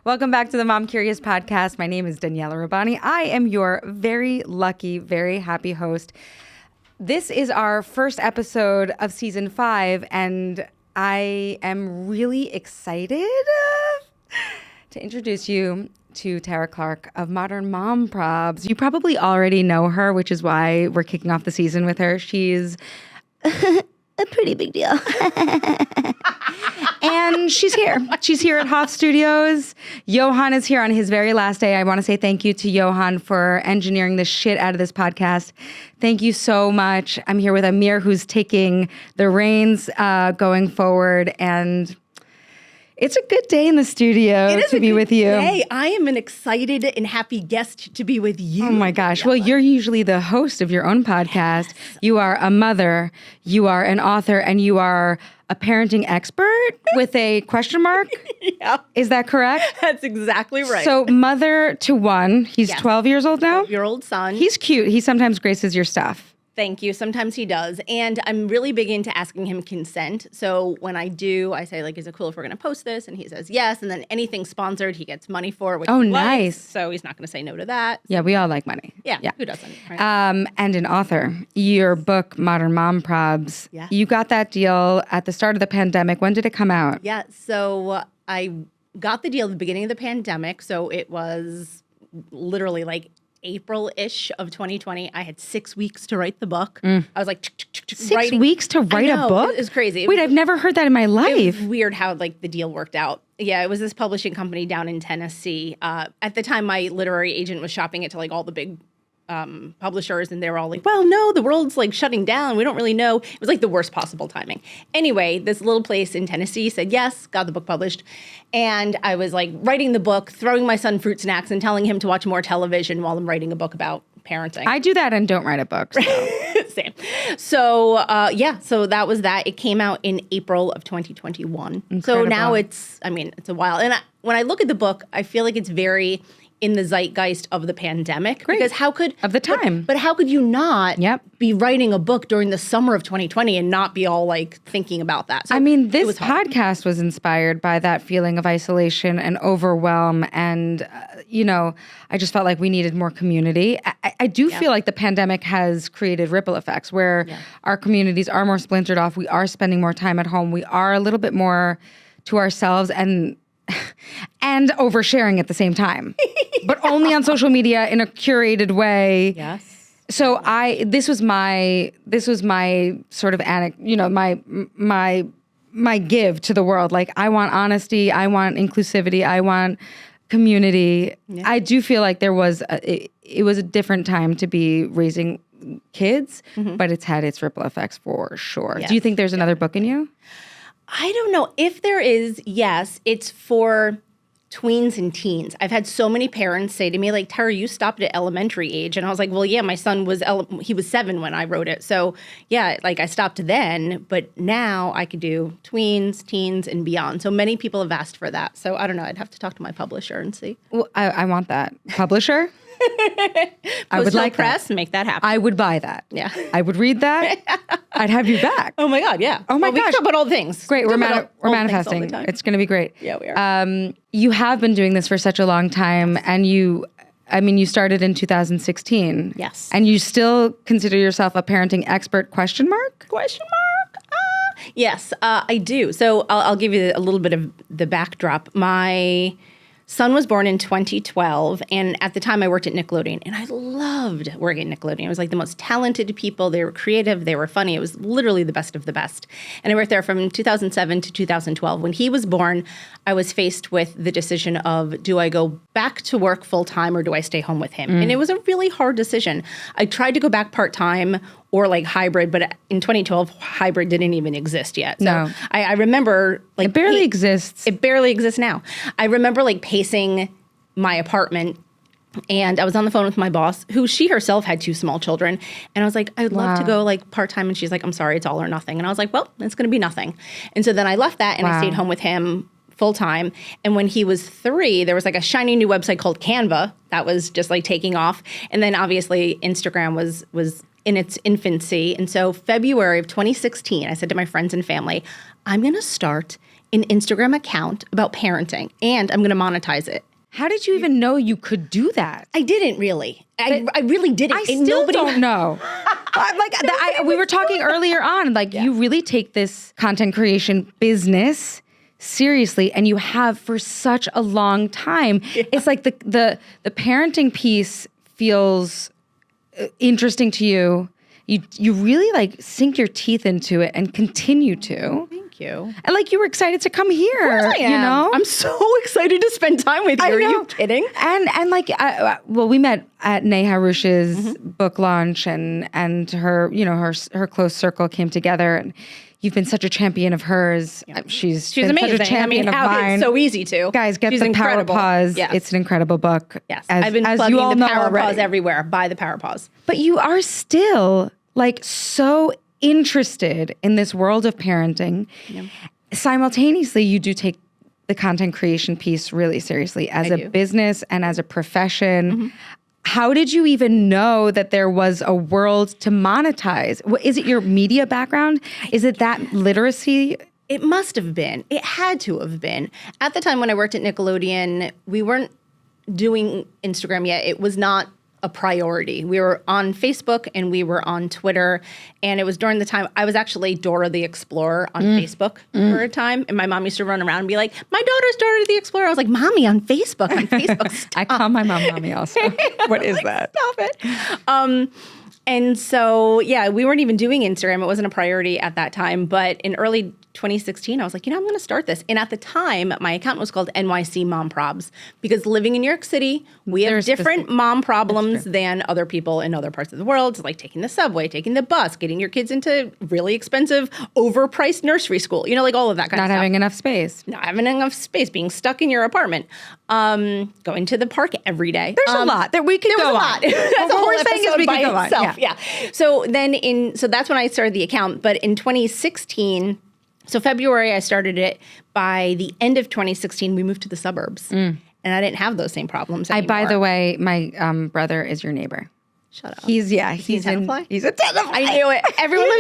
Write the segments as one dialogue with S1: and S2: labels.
S1: Welcome back to the Mom Curious podcast. My name is Daniella Rabbani. I am your very lucky, very happy host. This is our first episode of season 5, and I am really excited to introduce you to Tara Clark of Modern Mom Probs. You probably already know her, which is why we're kicking off the season with her. She's a pretty big deal. And she's here. She's here at Hoff Studios. Johan is here on his very last day. I want to say thank you to Johan for engineering the shit out of this podcast. Thank you so much. I'm here with Amir, who's taking the reins going forward. And it's a good day in the studio to be with you.
S2: Day. I am an excited and happy guest to be with you.
S1: Oh my gosh. Well, you're usually the host of your own podcast. Yes. You are a mother, you are an author, and you are a parenting expert with a question mark.
S2: Yeah.
S1: Is that correct?
S2: That's exactly right.
S1: So mother to one. He's 12 years old now?
S2: 12-year-old son.
S1: He's cute. He sometimes graces your stuff.
S2: Thank you. Sometimes he does. And I'm really big into asking him consent. So when I do, I say, like, is it cool if we're going to post this? And he says yes. And then anything sponsored, he gets money for, which he likes.
S1: Nice.
S2: So he's not going to say no to that.
S1: Yeah, we all like money.
S2: Yeah. Who doesn't? Right?
S1: And an author. Your book, Modern Mom Probs.
S2: Yeah.
S1: You got that deal at the start of the pandemic. When did it come out?
S2: Yeah. So I got the deal at the beginning of the pandemic. So it was literally like April-ish of 2020. I had 6 weeks to write the book. I was like,
S1: 6 weeks to write a book?
S2: It was crazy.
S1: Wait, I've never heard that in my life.
S2: It was weird how like the deal worked out. Yeah, it was this publishing company down in Tennessee. At the time, my literary agent was shopping it to like all the big publishers, and they were all like, well, no, the world's like shutting down. We don't really know. It was like the worst possible timing. Anyway, this little place in Tennessee said yes, got the book published. And I was like writing the book, throwing my son fruit snacks and telling him to watch more television while I'm writing a book about parenting.
S1: I do that and don't write a book. So.
S2: Same. So, so that was that. It came out in April of 2021. Incredible. So now it's a while. And when I look at the book, I feel like it's very in the zeitgeist of the pandemic.
S1: Great.
S2: Because how could...
S1: Of the time.
S2: But how could you not
S1: Yep.
S2: be writing a book during the summer of 2020 and not be all like thinking about that? So
S1: this podcast was inspired by that feeling of isolation and overwhelm. And, I just felt like we needed more community. I do feel like the pandemic has created ripple effects where our communities are more splintered off. We are spending more time at home. We are a little bit more to ourselves and oversharing at the same time, but only on social media in a curated way.
S2: Yes.
S1: So this was my sort of my give to the world. Like, I want honesty, I want inclusivity, I want community. Yeah. I do feel like it was a different time to be raising kids, but it's had its ripple effects for sure. Yes. Do you think there's another book in you?
S2: I don't know. If there is, yes, it's for tweens and teens. I've had so many parents say to me, like, Tara, you stopped at elementary age. And I was like, well, yeah, my son he was 7 when I wrote it. So yeah, like I stopped then, but now I could do tweens, teens, and beyond. So many people have asked for that. So I don't know. I'd have to talk to my publisher and see.
S1: Well, I want that. Publisher?
S2: I would like press, make that happen.
S1: I would buy that.
S2: Yeah.
S1: I would read that. I'd have you back.
S2: Oh my God, yeah.
S1: Oh my gosh.
S2: We talk about old things.
S1: Great. We're manifesting. It's going to be great.
S2: Yeah, we are.
S1: You have been doing this for such a long time, and you started in 2016.
S2: Yes.
S1: And you still consider yourself a parenting expert, question mark?
S2: Yes, I do. So I'll give you a little bit of the backdrop. My son was born in 2012, and at the time I worked at Nickelodeon, and I loved working at Nickelodeon. It was like the most talented people. They were creative. They were funny. It was literally the best of the best. And I worked there from 2007 to 2012. When he was born, I was faced with the decision of, do I go back to work full-time or do I stay home with him? And it was a really hard decision. I tried to go back part-time or like hybrid, but in 2012, hybrid didn't even exist yet. So
S1: no.
S2: I remember like—
S1: It barely exists.
S2: It barely exists now. I remember like pacing my apartment, and I was on the phone with my boss, who she herself had 2 small children. And I was like, I'd love to go like part-time. And she's like, I'm sorry, it's all or nothing. And I was like, well, it's going to be nothing. And so then I left that and I stayed home with him full time. And when he was 3, there was like a shiny new website called Canva that was just like taking off. And then obviously Instagram was in its infancy. And so February of 2016, I said to my friends and family, I'm going to start an Instagram account about parenting, and I'm going to monetize it.
S1: How did you even know you could do that?
S2: I didn't really. I really didn't.
S1: I still don't know. We were talking earlier on, you really take this content creation business seriously, and you have for such a long time. Yeah. It's like the parenting piece feels interesting to you. You really sink your teeth into it and continue to.
S2: Thank you.
S1: And you were excited to come here.
S2: Of course I am.
S1: You know?
S2: I'm so excited to spend time with you. Are you kidding?
S1: And we met at Ney Harouch's book launch, and her her close circle came together, and you've been such a champion of hers. Yeah. She's been
S2: amazing.
S1: Such a champion of mine.
S2: It's so easy to.
S1: Guys, get the Power Pause. Yes. It's an incredible book.
S2: Yes, I've been plugging the Power Pause everywhere. Buy the Power Pause.
S1: But you are still so interested in this world of parenting. Yeah. Simultaneously, you do take the content creation piece really seriously as a business and as a profession. Mm-hmm. How did you even know that there was a world to monetize? Is it your media background? Is it that literacy?
S2: It must have been. It had to have been. At the time when I worked at Nickelodeon, we weren't doing Instagram yet. It was not a priority. We were on Facebook and we were on Twitter. And it was during the time, I was actually Dora the Explorer on Facebook for a time. And my mom used to run around and be like, my daughter's Dora the Explorer. I was like, Mommy, on Facebook.
S1: I call my mom Mommy also. What is that?
S2: Stop it. And so, we weren't even doing Instagram. It wasn't a priority at that time. But in early 2016, I was like, I'm going to start this. And at the time, my account was called NYC Mom Probs, because living in New York City, we have different mom problems than other people in other parts of the world. Like taking the subway, taking the bus, getting your kids into really expensive, overpriced nursery school, all of that kind of stuff.
S1: Not having enough space.
S2: Not having enough space, being stuck in your apartment, going to the park every day.
S1: There's a lot that we could go on.
S2: That's a whole
S1: we're saying is we could go on.
S2: Yeah. So that's when I started the account. But in 2016, so February I started it. By the end of 2016, we moved to the suburbs. And I didn't have those same problems anymore.
S1: By the way, my brother is your neighbor.
S2: Shut up.
S1: He's in Tenafly. He's a Tenafly.
S2: I knew it. Everyone's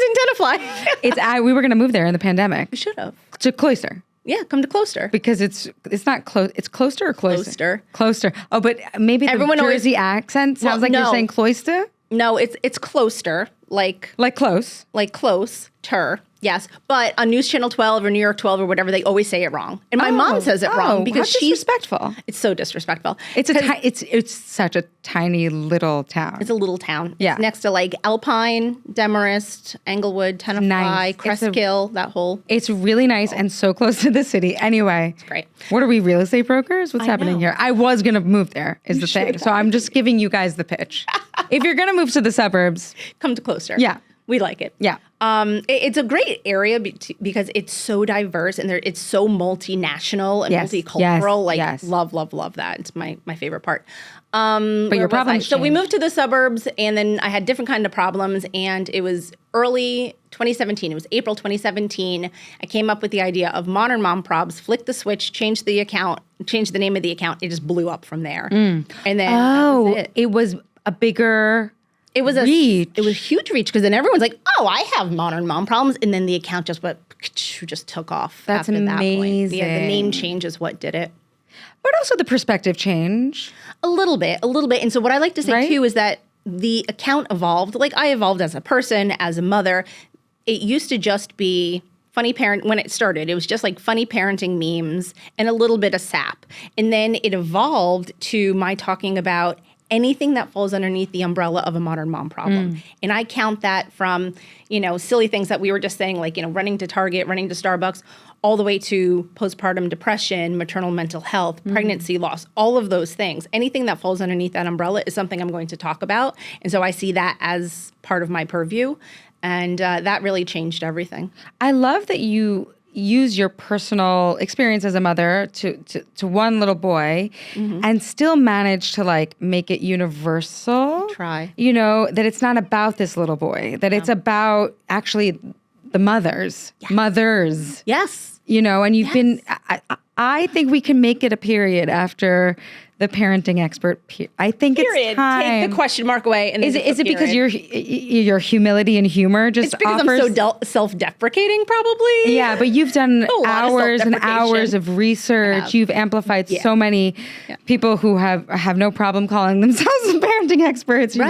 S2: in Tenafly.
S1: We were going to move there in the pandemic.
S2: We should have.
S1: To Cloister.
S2: Yeah, come to Cloister.
S1: Because it's not close. It's Cloister or Cloister? Cloister. Oh, but maybe the Jersey accent sounds like you're saying Cloister?
S2: No, it's Cloister. Like
S1: close.
S2: Like close-ter. Yes, but on News Channel 12 or New York 12 or whatever, they always say it wrong. And my mom says it wrong because she's
S1: disrespectful.
S2: It's so disrespectful.
S1: It's such a tiny little town.
S2: It's a little town.
S1: Yeah.
S2: It's next to Alpine, Demarest, Englewood, Tenafly, Cresskill, that whole.
S1: It's really nice and so close to the city. Anyway.
S2: It's great.
S1: What are we, real estate brokers? What's happening here? I was going to move there is the thing. So I'm just giving you guys the pitch. If you're going to move to the suburbs.
S2: Come to Cloister.
S1: Yeah.
S2: We like it.
S1: Yeah.
S2: It's a great area because it's so diverse and it's so multinational and multicultural.
S1: Yes.
S2: Love that. It's my favorite part.
S1: But your problems
S2: So we moved to the suburbs, and then I had different kind of problems, and it was early 2017. It was April 2017. I came up with the idea of Modern Mom Probs, flicked the switch, changed the name of the account. It just blew up from there. And then that was
S1: it was a bigger...
S2: It was reach. It was huge reach, because then everyone's like, "Oh, I have Modern Mom Problems," and then the account just took off.
S1: That's
S2: after
S1: amazing.
S2: That point. Yeah, the name change is what did it.
S1: But also the perspective change.
S2: A little bit. And so what I like to say too is that the account evolved. Like I evolved as a person, as a mother. It used to just be funny parent when it started. It was just like funny parenting memes and a little bit of sap, and then it evolved to my talking about anything that falls underneath the umbrella of a modern mom problem. And I count that from, silly things that we were just saying, like, running to Target, running to Starbucks, all the way to postpartum depression, maternal mental health, pregnancy loss, all of those things. Anything that falls underneath that umbrella is something I'm going to talk about. And so I see that as part of my purview. And that really changed everything.
S1: I love that you use your personal experience as a mother to one little boy and still manage to make it universal.
S2: Try.
S1: That it's not about this little boy, that it's about actually the mothers.
S2: Yes.
S1: And you've been, I think we can make it a period after the parenting expert. I think it's time.
S2: Take the question mark away. And
S1: is it because your humility and humor just
S2: It's because
S1: offers?
S2: I'm so self-deprecating, probably.
S1: Yeah, but you've done hours and hours of research. You've amplified so many people who have no problem calling themselves parenting experts, you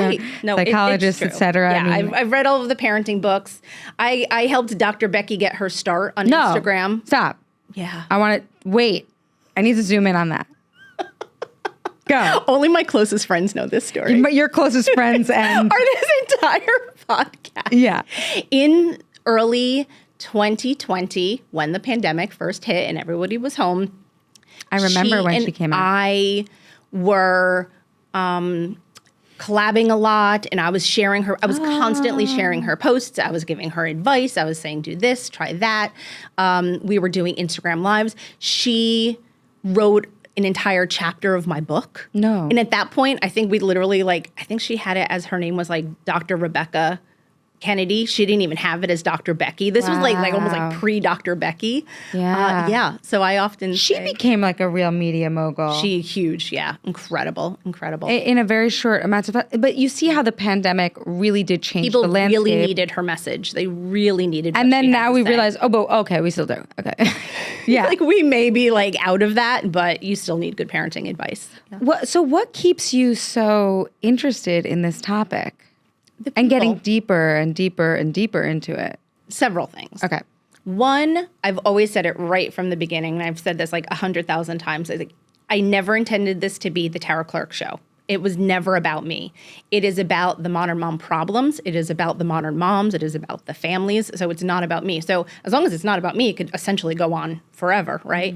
S1: know, psychologists, etc.
S2: Yeah,
S1: I mean,
S2: I've read all of the parenting books. I helped Dr. Becky get her start on Instagram.
S1: Stop.
S2: Yeah.
S1: I want to wait. I need to zoom in on that. Go.
S2: Only my closest friends know this story.
S1: Your closest friends and
S2: are this entire podcast.
S1: Yeah.
S2: In early 2020, when the pandemic first hit and everybody was home,
S1: I remember when she came out.
S2: I were collabing a lot, and I was sharing her. I was constantly sharing her posts. I was giving her advice. I was saying, do this, try that. We were doing Instagram lives. She wrote an entire chapter of my book.
S1: No.
S2: And at that point, I think we literally I think she had it as her name was Dr. Rebecca Kennedy. She didn't even have it as Dr. Becky. This was almost pre-Dr. Becky.
S1: Yeah.
S2: So I often
S1: She became a real media mogul.
S2: huge. Yeah. Incredible.
S1: In a very short amount of time. But you see how the pandemic really did change the landscape.
S2: People really needed her message. They really needed
S1: And then now we realize, we still do. Okay. Yeah.
S2: We may be out of that, but you still need good parenting advice. Yeah.
S1: So what keeps you so interested in this topic? And getting deeper and deeper and deeper into it?
S2: Several things.
S1: Okay.
S2: One, I've always said it right from the beginning, and I've said this 100,000 times. I never intended this to be the Tara Clark show. It was never about me. It is about the modern mom problems. It is about the modern moms. It is about the families. So it's not about me. So as long as it's not about me, it could essentially go on forever, right?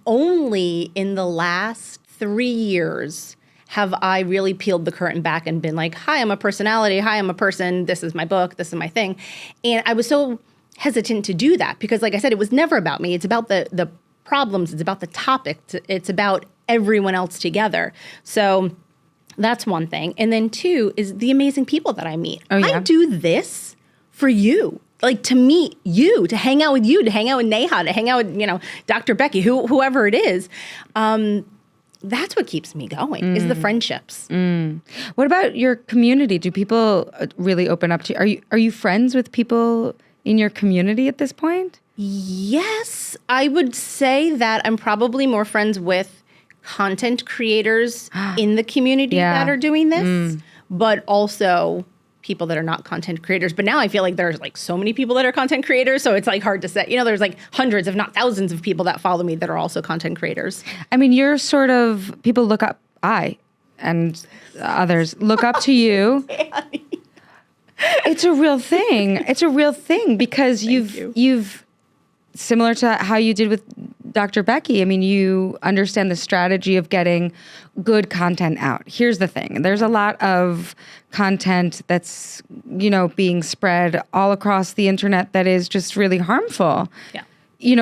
S2: Only in the last 3 years have I really peeled the curtain back and been hi, I'm a personality. Hi, I'm a person. This is my book. This is my thing. And I was so hesitant to do that because, like I said, it was never about me. It's about the problems. It's about the topic. It's about everyone else together. So that's one thing. And then two is the amazing people that I meet.
S1: Oh, yeah.
S2: I do this for you. To meet you, to hang out with you, to hang out with Neha, to hang out with, Dr. Becky, whoever it is. That's what keeps me going is the friendships.
S1: What about your community? Do people really open up to you? Are you friends with people in your community at this point?
S2: Yes, I would say that I'm probably more friends with content creators in the community that are doing this, but also people that are not content creators. But now I feel there's so many people that are content creators. So it's hard to say, there's hundreds, if not thousands of people that follow me that are also content creators.
S1: I mean, you're sort of, people look up, I and others look up to you. It's a real thing. It's a real thing because you've similar to how you did with Dr. Becky. I mean, you understand the strategy of getting good content out. Here's the thing. There's a lot of content that's, being spread all across the internet that is just really harmful.
S2: Yeah.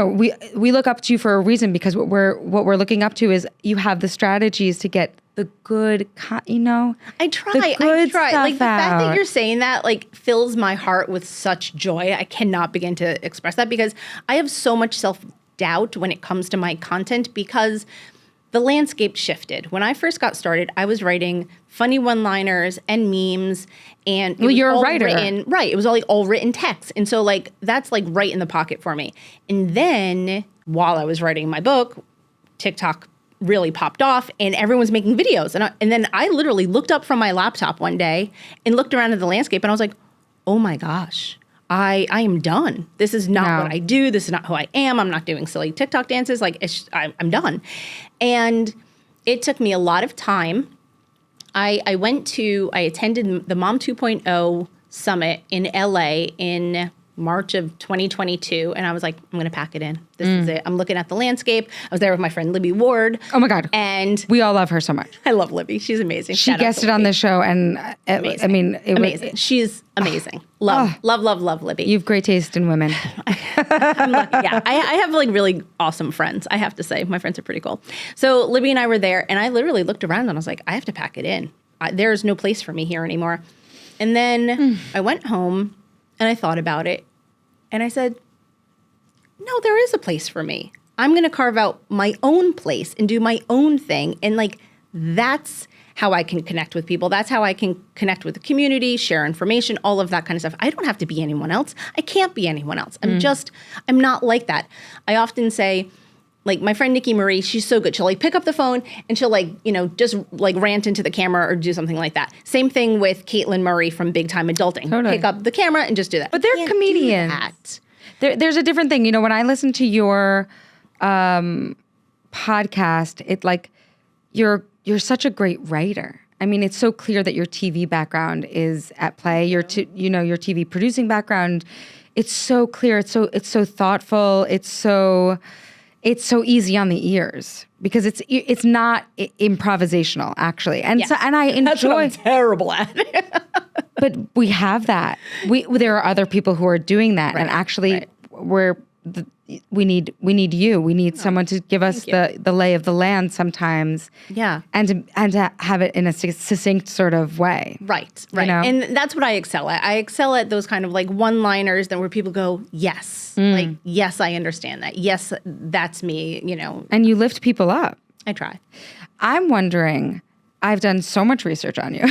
S1: We look up to you for a reason because what we're looking up to is you have the strategies to get the good,
S2: I try. The fact that you're saying that fills my heart with such joy. I cannot begin to express that because I have so much self-doubt when it comes to my content because the landscape shifted. When I first got started, I was writing funny one-liners and memes, and
S1: you're a writer,
S2: right? It was all written text, and so that's right in the pocket for me. And then while I was writing my book, TikTok really popped off, and everyone's making videos, and then I literally looked up from my laptop one day and looked around at the landscape, and I was like, oh my gosh. I am done. This is not what I do. This is not who I am. I'm not doing silly TikTok dances. I'm done. And it took me a lot of time. I attended the Mom 2.0 Summit in LA in March of 2022. And I was like, I'm going to pack it in. This is it. I'm looking at the landscape. I was there with my friend Libby Ward.
S1: Oh my God.
S2: And
S1: we all love her so much.
S2: I love Libby. She's amazing.
S1: She guested on this show and
S2: amazing. Amazing. She's amazing. Love Libby.
S1: You have great taste in women.
S2: I'm lucky. Yeah. I have really awesome friends. I have to say my friends are pretty cool. So Libby and I were there and I literally looked around and I was like, I have to pack it in. There's no place for me here anymore. And then I went home and I thought about it. And I said, no, there is a place for me. I'm going to carve out my own place and do my own thing. And like, that's how I can connect with people. That's how I can connect with the community, share information, all of that kind of stuff. I don't have to be anyone else. I can't be anyone else. I'm not like that. I often say, like my friend Nikki Marie, she's so good. She'll like pick up the phone and she'll like, just like rant into the camera or do something like that. Same thing with Caitlin Murray from Big Time Adulting.
S1: Totally.
S2: Pick up the camera and just do that.
S1: But they're comedians. There's a different thing. When I listen to your podcast, it like you're such a great writer. I mean, it's so clear that your TV background is at play. Your TV producing background. It's so clear. It's so thoughtful. It's so easy on the ears because it's not improvisational actually. And so and I enjoy.
S2: That's what I'm terrible at.
S1: But we have that. There are other people who are doing that, and actually, we need you. We need someone to give us the lay of the land sometimes.
S2: Yeah,
S1: and to have it in a succinct sort of way.
S2: Right. And that's what I excel at. I excel at those kind of like one-liners that where people go, yes, like yes, I understand that. Yes, that's me.
S1: And you lift people up.
S2: I try.
S1: I'm wondering. I've done so much research on you.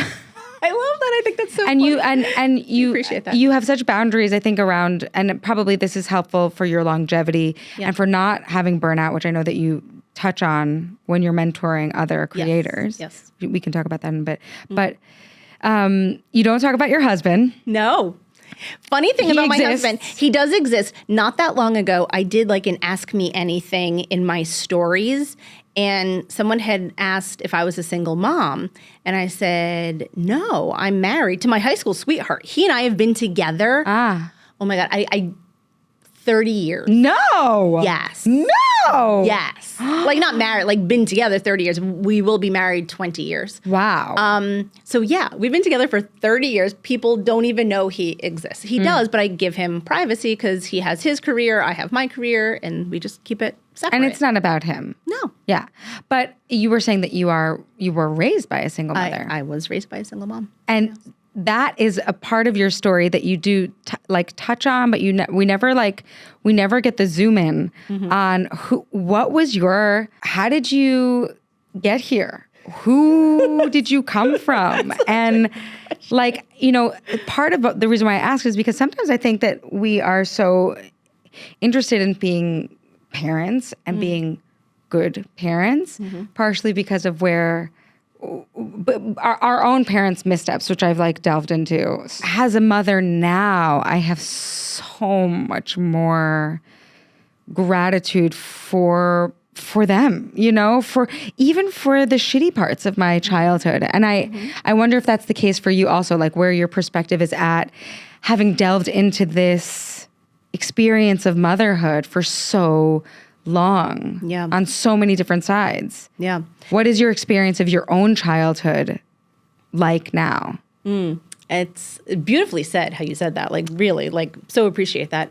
S2: I love that. I think that's so
S1: and
S2: funny.
S1: You
S2: appreciate that.
S1: You have such boundaries, I think, around, and probably this is helpful for your longevity and for not having burnout, which I know that you touch on when you're mentoring other creators.
S2: Yes.
S1: We can talk about that in a bit. But you don't talk about your husband.
S2: No. Funny thing about my husband, he does exist. Not that long ago, I did like an Ask Me Anything in my stories. And someone had asked if I was a single mom. And I said, no, I'm married to my high school sweetheart. He and I have been together. Oh my God. I 30 years.
S1: No.
S2: Yes.
S1: No.
S2: Yes. Like not married, like been together 30 years. We will be married 20 years.
S1: Wow.
S2: So yeah, we've been together for 30 years. People don't even know he exists. He does, but I give him privacy because he has his career, I have my career, and we just keep it separate.
S1: And it's not about him.
S2: No.
S1: Yeah. But you were saying that you were raised by a single mother.
S2: I was raised by a single mom.
S1: And that is a part of your story that you do touch on, but we never get the zoom in on how did you get here? Who did you come from? And part of the reason why I ask is because sometimes I think that we are so interested in being parents and being good parents, partially because of where our own parents' missteps, which I've delved into. As a mother now, I have so much more gratitude for them, for the shitty parts of my childhood. And I wonder if that's the case for you also, where your perspective is at, having delved into this experience of motherhood for so long, on so many different sides.
S2: Yeah.
S1: What is your experience of your own childhood like now?
S2: It's beautifully said how you said that. Really, so appreciate that.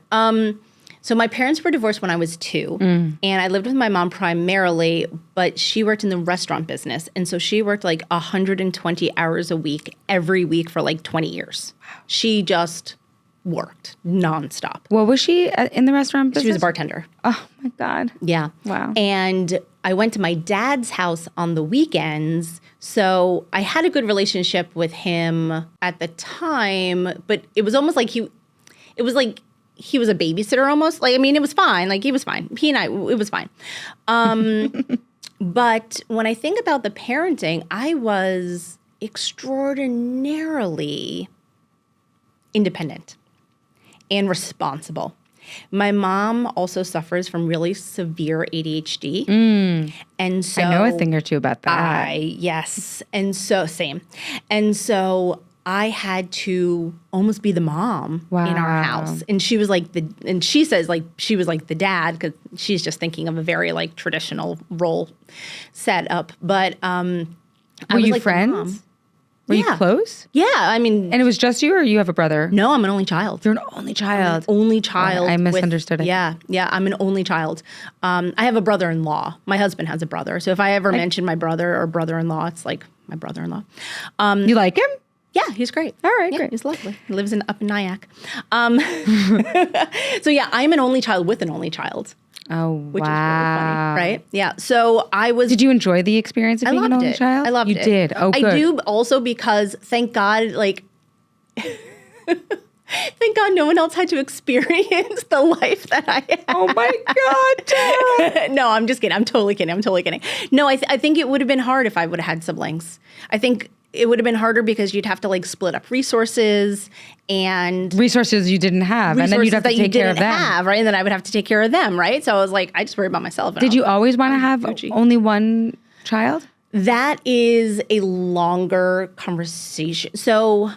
S2: So my parents were divorced when I was 2, and I lived with my mom primarily, but she worked in the restaurant business. And so she worked 120 hours a week, every week for 20 years. Wow. She just worked nonstop.
S1: What was she in the restaurant business?
S2: She was a bartender.
S1: Oh my God.
S2: Yeah.
S1: Wow.
S2: And I went to my dad's house on the weekends. So I had a good relationship with him at the time, but it was almost like he was a babysitter almost. It was fine. He was fine. He and I, it was fine. But when I think about the parenting, I was extraordinarily independent and responsible. My mom also suffers from really severe ADHD. And so
S1: I know a thing or two about that.
S2: Yes. And so same. And so I had to almost be the mom in our house. And she was and she says she was the dad because she's just thinking of a very traditional role set up. But
S1: were you friends? Were you close?
S2: Yeah, And
S1: it was just you, or you have a brother?
S2: No, I'm an only child.
S1: You're an only child.
S2: Only child.
S1: I misunderstood it.
S2: Yeah, I'm an only child. I have a brother-in-law. My husband has a brother. So if I ever mention my brother or brother-in-law, it's my brother-in-law.
S1: You like him?
S2: Yeah, he's great.
S1: All right,
S2: yeah,
S1: great.
S2: He's lovely. He lives up in Nyack. So yeah, I'm an only child with an only child.
S1: Oh,
S2: which is really funny, right? Yeah. So I was.
S1: Did you enjoy the experience of being an only child?
S2: I loved it.
S1: You did. Oh, good.
S2: I do also because thank God, like, thank God no one else had to experience the life that I had.
S1: Oh my God, Tara.
S2: No, I'm just kidding. I'm totally kidding. No, I think it would have been hard if I would have had siblings. I think it would have been harder because you'd have to like split up resources and
S1: resources you didn't have, and then you'd have to take care of them,
S2: right? And then I would have to take care of them, right? So I was like, I just worry about myself.
S1: Did you always want to have only one child?
S2: That is a longer conversation. So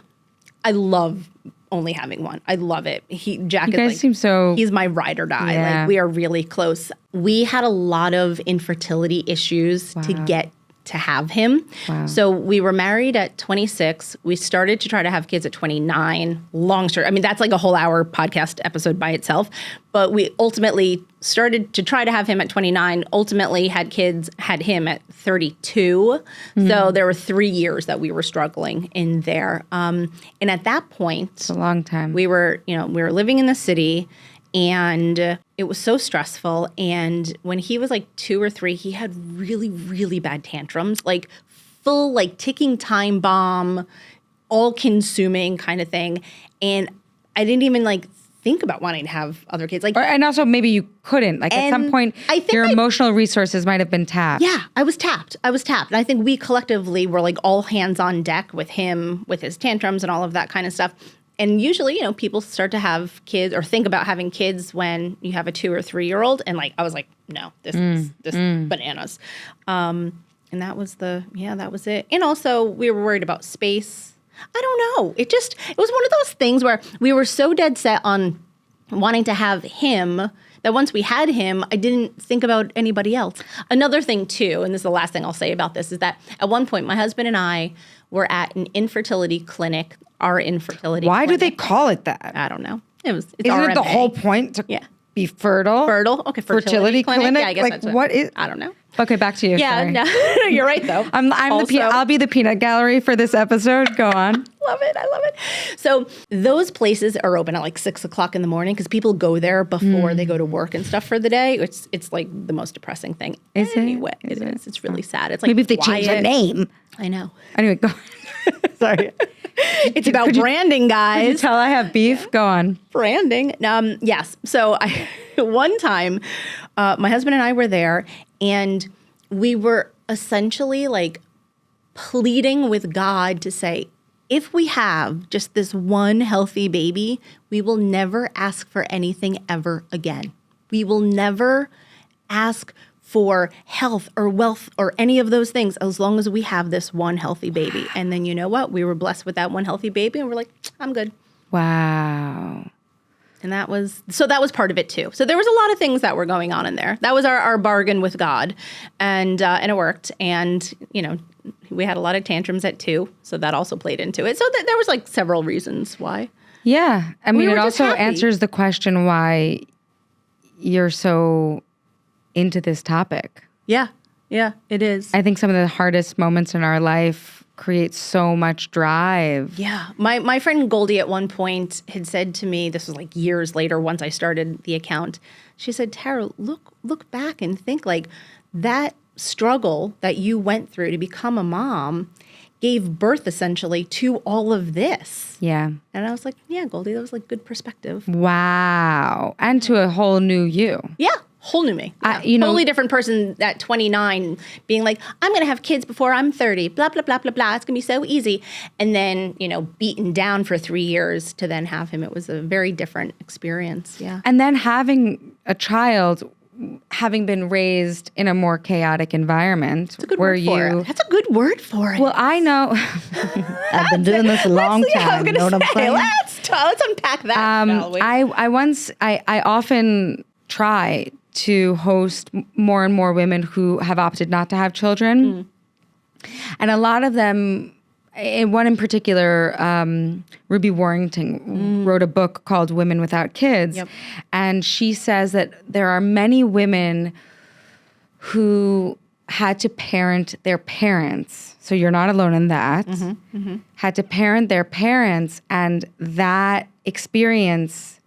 S2: I love only having one. I love it. Jack
S1: you guys seem so.
S2: He's my ride or die.
S1: Yeah.
S2: Like we are really close. We had a lot of infertility issues to get to have him.
S1: Wow.
S2: So we were married at 26. We started to try to have kids at 29. Long story. I mean, that's like a whole hour podcast episode by itself. But we ultimately started to try to have him at 29, ultimately had him at 32. So there were 3 years that we were struggling in there. And at that point,
S1: it's a long time.
S2: we were living in the city, and it was so stressful. And when he was like 2 or 3, he had really, really bad tantrums, like full, like ticking time bomb, all consuming kind of thing. And I didn't even like think about wanting to have other kids. Like,
S1: and also maybe you couldn't. Like at some point, your emotional resources might have been tapped.
S2: Yeah, I was tapped. And I think we collectively were like all hands on deck with him, with his tantrums and all of that kind of stuff. And usually, people start to have kids or think about having kids when you have a 2 or 3 year old. And like, I was like, no, this is bananas. And that was that was it. And also we were worried about space. I don't know. It was one of those things where we were so dead set on wanting to have him that once we had him, I didn't think about anybody else. Another thing too, and this is the last thing I'll say about this, is that at one point my husband and I were at an infertility clinic, our infertility
S1: Why
S2: clinic.
S1: do they call it that?
S2: I don't know. It's
S1: Isn't
S2: RMA.
S1: it the whole point to be fertile?
S2: Fertile? Okay, fertility clinic? Yeah, I guess
S1: like
S2: that's
S1: what is?
S2: I don't know.
S1: Okay, back to you.
S2: Yeah,
S1: Sorry.
S2: no, you're right though.
S1: I'll be the peanut gallery for this episode. Go on.
S2: I love it. So those places are open at like 6 o'clock in the morning because people go there before they go to work and stuff for the day. It's like the most depressing thing.
S1: Is
S2: anyway,
S1: it?
S2: It is. It's really sad. It's like
S1: maybe if they change the name.
S2: I know.
S1: Anyway, go on. Sorry.
S2: It's about branding, guys.
S1: Could you tell I have beef? Go on.
S2: Branding. Yes. So one time, my husband and I were there, and we were essentially like pleading with God to say, if we have just this one healthy baby, we will never ask for anything ever again. We will never ask for health or wealth or any of those things as long as we have this one healthy baby. And then you know what? We were blessed with that one healthy baby, and we're like, I'm good.
S1: Wow.
S2: And that was part of it too. So there was a lot of things that were going on in there. That was our bargain with God, and it worked. And we had a lot of tantrums at 2, so that also played into it. So there was like several reasons why.
S1: Yeah, I mean, it also
S2: happy.
S1: answers the question why you're so into this topic.
S2: Yeah, it is.
S1: I think some of the hardest moments in our life create so much drive.
S2: Yeah. My friend Goldie at one point had said to me, this was like years later once I started the account, she said, Tara, look back and think like that struggle that you went through to become a mom gave birth essentially to all of this.
S1: Yeah.
S2: And I was like, yeah, Goldie, that was like good perspective.
S1: Wow. And to a whole new you.
S2: Yeah. Whole new me. Yeah. Totally different person at 29 being like, I'm going to have kids before I'm 30, blah, blah, blah, blah, blah. It's going to be so easy. And then, beaten down for 3 years to then have him. It was a very different experience. Yeah.
S1: And then having a child, having been raised in a more chaotic environment.
S2: That's a good word for it. That's a good word for it.
S1: Well, I know. I've been doing this a long time.
S2: I was going to say, let's unpack that, shall we?
S1: I often try to host more and more women who have opted not to have children. And a lot of them, one in particular, Ruby Warrington wrote a book called Women Without Kids.
S2: Yep.
S1: And she says that there are many women who had to parent their parents. So you're not alone in that. Had to parent their parents, and that experience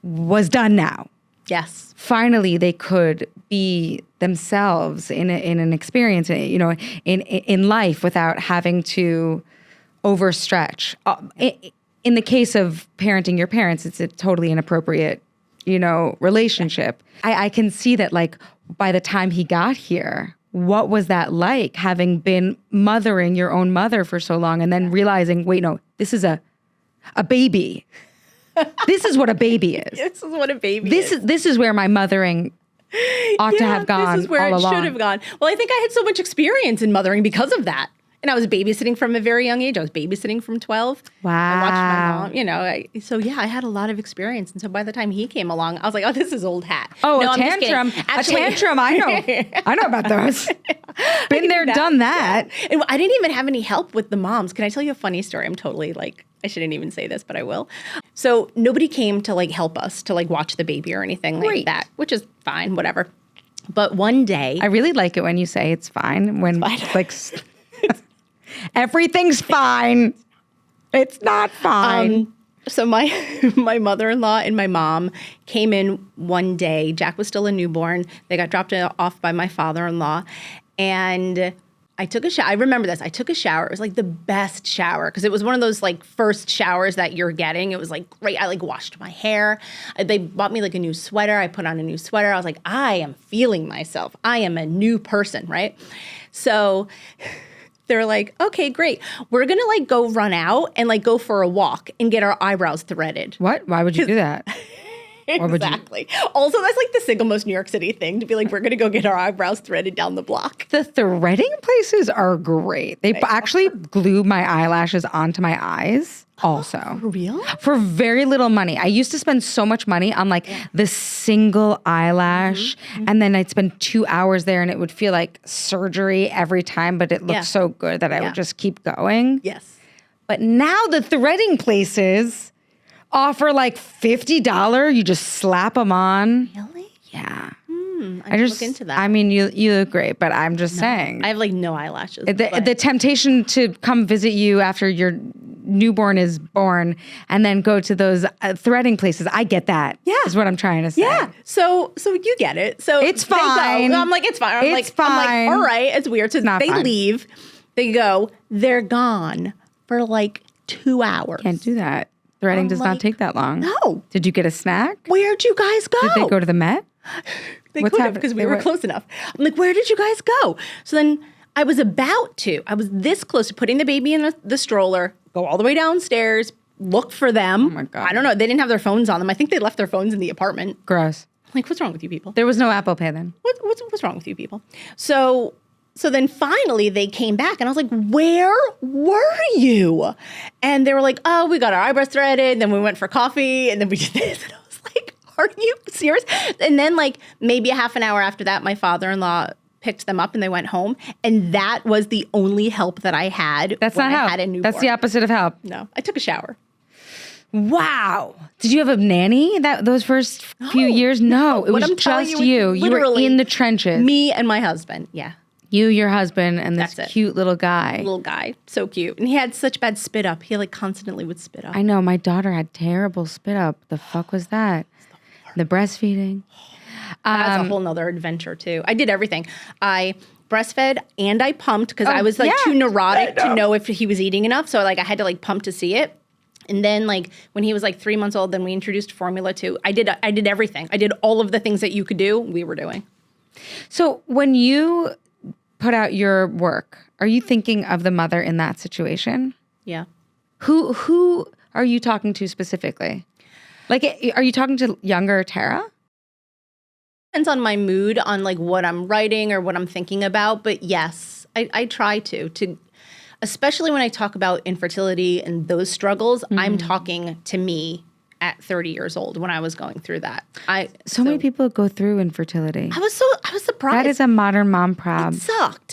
S1: was done now.
S2: Yes.
S1: Finally, they could be themselves in an experience, in life without having to overstretch. In the case of parenting your parents, it's a totally inappropriate, relationship. I can see that, like, by the time he got here, what was that like, having been mothering your own mother for so long and then realizing, wait, no, this is a baby. This is what a baby is.
S2: This is what a baby is.
S1: This is where my mothering ought to have gone.
S2: This is where
S1: all
S2: it
S1: along.
S2: should have gone. Well, I think I had so much experience in mothering because of that. And I was babysitting from a very young age. I was babysitting from 12.
S1: Wow.
S2: I watched my mom, I had a lot of experience. And so by the time he came along, I was like, oh, this is old hat.
S1: Oh,
S2: no,
S1: a
S2: I'm just kidding.
S1: tantrum.
S2: Actually,
S1: a tantrum. I know about those. Been there, done that.
S2: Yeah. And I didn't even have any help with the moms. Can I tell you a funny story? I'm totally I shouldn't even say this, but I will. So nobody came to help us to watch the baby or anything like that, which is fine, whatever. But one day.
S1: I really like it when you say it's fine. When everything's fine. It's not fine.
S2: So my mother-in-law and my mom came in one day. Jack was still a newborn. They got dropped off by my father-in-law. And I took a shower. I remember this. I took a shower. It was the best shower because it was one of those first showers that you're getting. It was great. I washed my hair. They bought me a new sweater. I put on a new sweater. I was like, I am feeling myself. I am a new person, right? So they're like, okay, great. We're going to go run out and go for a walk and get our eyebrows threaded.
S1: What? Why would you do that?
S2: Exactly. Also, that's the single most New York City thing to be we're going to go get our eyebrows threaded down the block.
S1: The threading places are great. They actually glue my eyelashes onto my eyes also.
S2: For real?
S1: For very little money. I used to spend so much money on the single eyelash, and then I'd spend 2 hours there and it would feel like surgery every time, but it looked so good that I would just keep going.
S2: Yes.
S1: But now the threading places offer $50. You just slap them on.
S2: Really?
S1: Yeah.
S2: I just look into that.
S1: I mean, you look great, but I'm just saying.
S2: I have no eyelashes.
S1: The temptation to come visit you after your newborn is born and then go to those threading places. I get that. Yeah. Is what I'm trying to say.
S2: Yeah. So you get it. So
S1: it's fine.
S2: I'm it's fine.
S1: It's fine.
S2: All right. It's weird. So they leave. They go. They're gone for 2 hours.
S1: Can't do that. Threading does not take that long.
S2: No.
S1: Did you get a snack?
S2: Where'd you guys go?
S1: Did they go to the Met?
S2: They could have because we were close enough. I'm where did you guys go? So then I was this close to putting the baby in the stroller, go all the way downstairs, look for them.
S1: Oh my God.
S2: I don't know. They didn't have their phones on them. I think they left their phones in the apartment.
S1: Gross.
S2: What's wrong with you people?
S1: There was no Apple Pay then.
S2: What's wrong with you people? So then finally they came back and I was like, where were you? And they were like, oh, we got our eyebrows threaded. Then we went for coffee and then we did this. And I was like, are you serious? And then maybe a half an hour after that, my father-in-law picked them up and they went home. And that was the only help that I had.
S1: That's not help. That's the opposite of help.
S2: No, I took a shower.
S1: Wow. Did you have a nanny those first few years? No, it was just you. You were in the trenches.
S2: Me and my husband. Yeah.
S1: You, your husband, and this cute little guy.
S2: Little guy. So cute. And he had such bad spit up. He constantly would spit up.
S1: I know. My daughter had terrible spit up. The fuck was that? The breastfeeding.
S2: That's a whole nother adventure too. I did everything. I breastfed and I pumped because I was too neurotic to know if he was eating enough. So I had to pump to see it. And then when he was 3 months old, then we introduced formula too. I did everything. I did all of the things that you could do, we were doing.
S1: So when you put out your work, are you thinking of the mother in that situation?
S2: Yeah.
S1: Who are you talking to specifically? Are you talking to younger Tara?
S2: Depends on my mood, on what I'm writing or what I'm thinking about. But yes, I try to especially when I talk about infertility and those struggles, I'm talking to me at 30 years old when I was going through that.
S1: So many people go through infertility.
S2: I was surprised.
S1: That is a modern mom problem.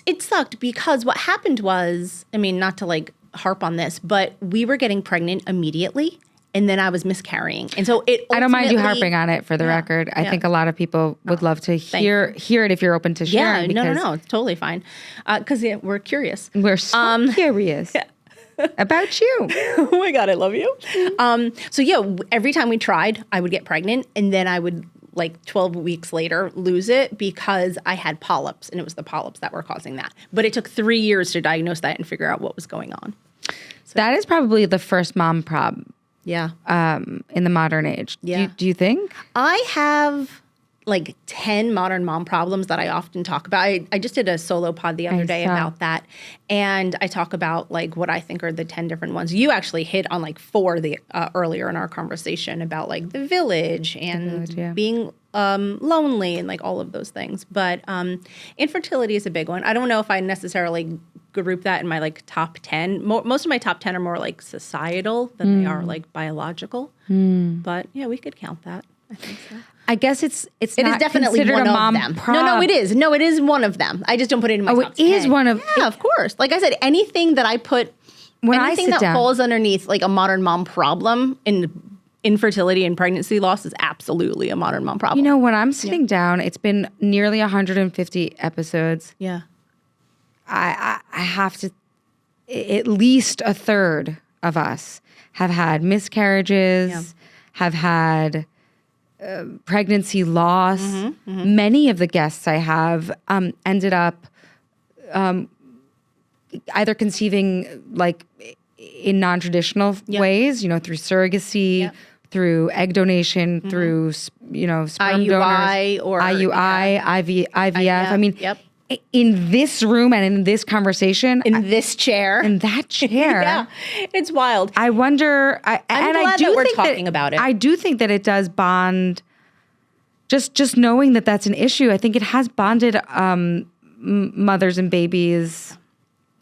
S2: It sucked because what happened was, not to harp on this, but we were getting pregnant immediately and then I was miscarrying. And so
S1: I don't mind you harping on it for the record. I think a lot of people would love to hear it if you're open to sharing.
S2: Yeah, no, it's totally fine. Because we're curious.
S1: We're so curious. Yeah. About you.
S2: Oh my God, I love you. So every time we tried, I would get pregnant and then I would like 12 weeks later, lose it because I had polyps, and it was the polyps that were causing that. But it took 3 years to diagnose that and figure out what was going on. So,
S1: that is probably the first mom prob
S2: yeah.
S1: in the modern age.
S2: Yeah.
S1: Do you think?
S2: I have like 10 modern mom problems that I often talk about. I just did a solo pod the other day about that. And I talk about like what I think are the 10 different ones. You actually hit on like 4 earlier in our conversation about like the village and being lonely and like all of those things. But infertility is a big one. I don't know if I necessarily group that in my like top 10. Most of my top 10 are more like societal than they are like biological. But yeah, we could count that. I think so.
S1: I guess it
S2: is
S1: not
S2: definitely
S1: considered
S2: one
S1: a mom
S2: of them.
S1: prob.
S2: No, it is. No, it is one of them. I just don't put it in my top 10.
S1: It is one of.
S2: Yeah, of course. Like I said, anything that I put, anything that falls underneath like a modern mom problem in infertility and pregnancy loss is absolutely a modern mom problem.
S1: You know, when I'm sitting down, it's been nearly 150 episodes.
S2: Yeah.
S1: I have to, at least a third of us have had miscarriages, have had pregnancy loss. Many of the guests I have ended up either conceiving like in non-traditional ways, you know, through surrogacy, through egg donation, through, you know, sperm
S2: IUI
S1: donors,
S2: or
S1: IUI, IVF. I mean, in this room and in this conversation,
S2: in this chair,
S1: in that chair,
S2: yeah, it's wild.
S1: I wonder.
S2: I'm glad that we're talking about it.
S1: I do think that it does bond. Just knowing that that's an issue, I think it has bonded mothers and babies.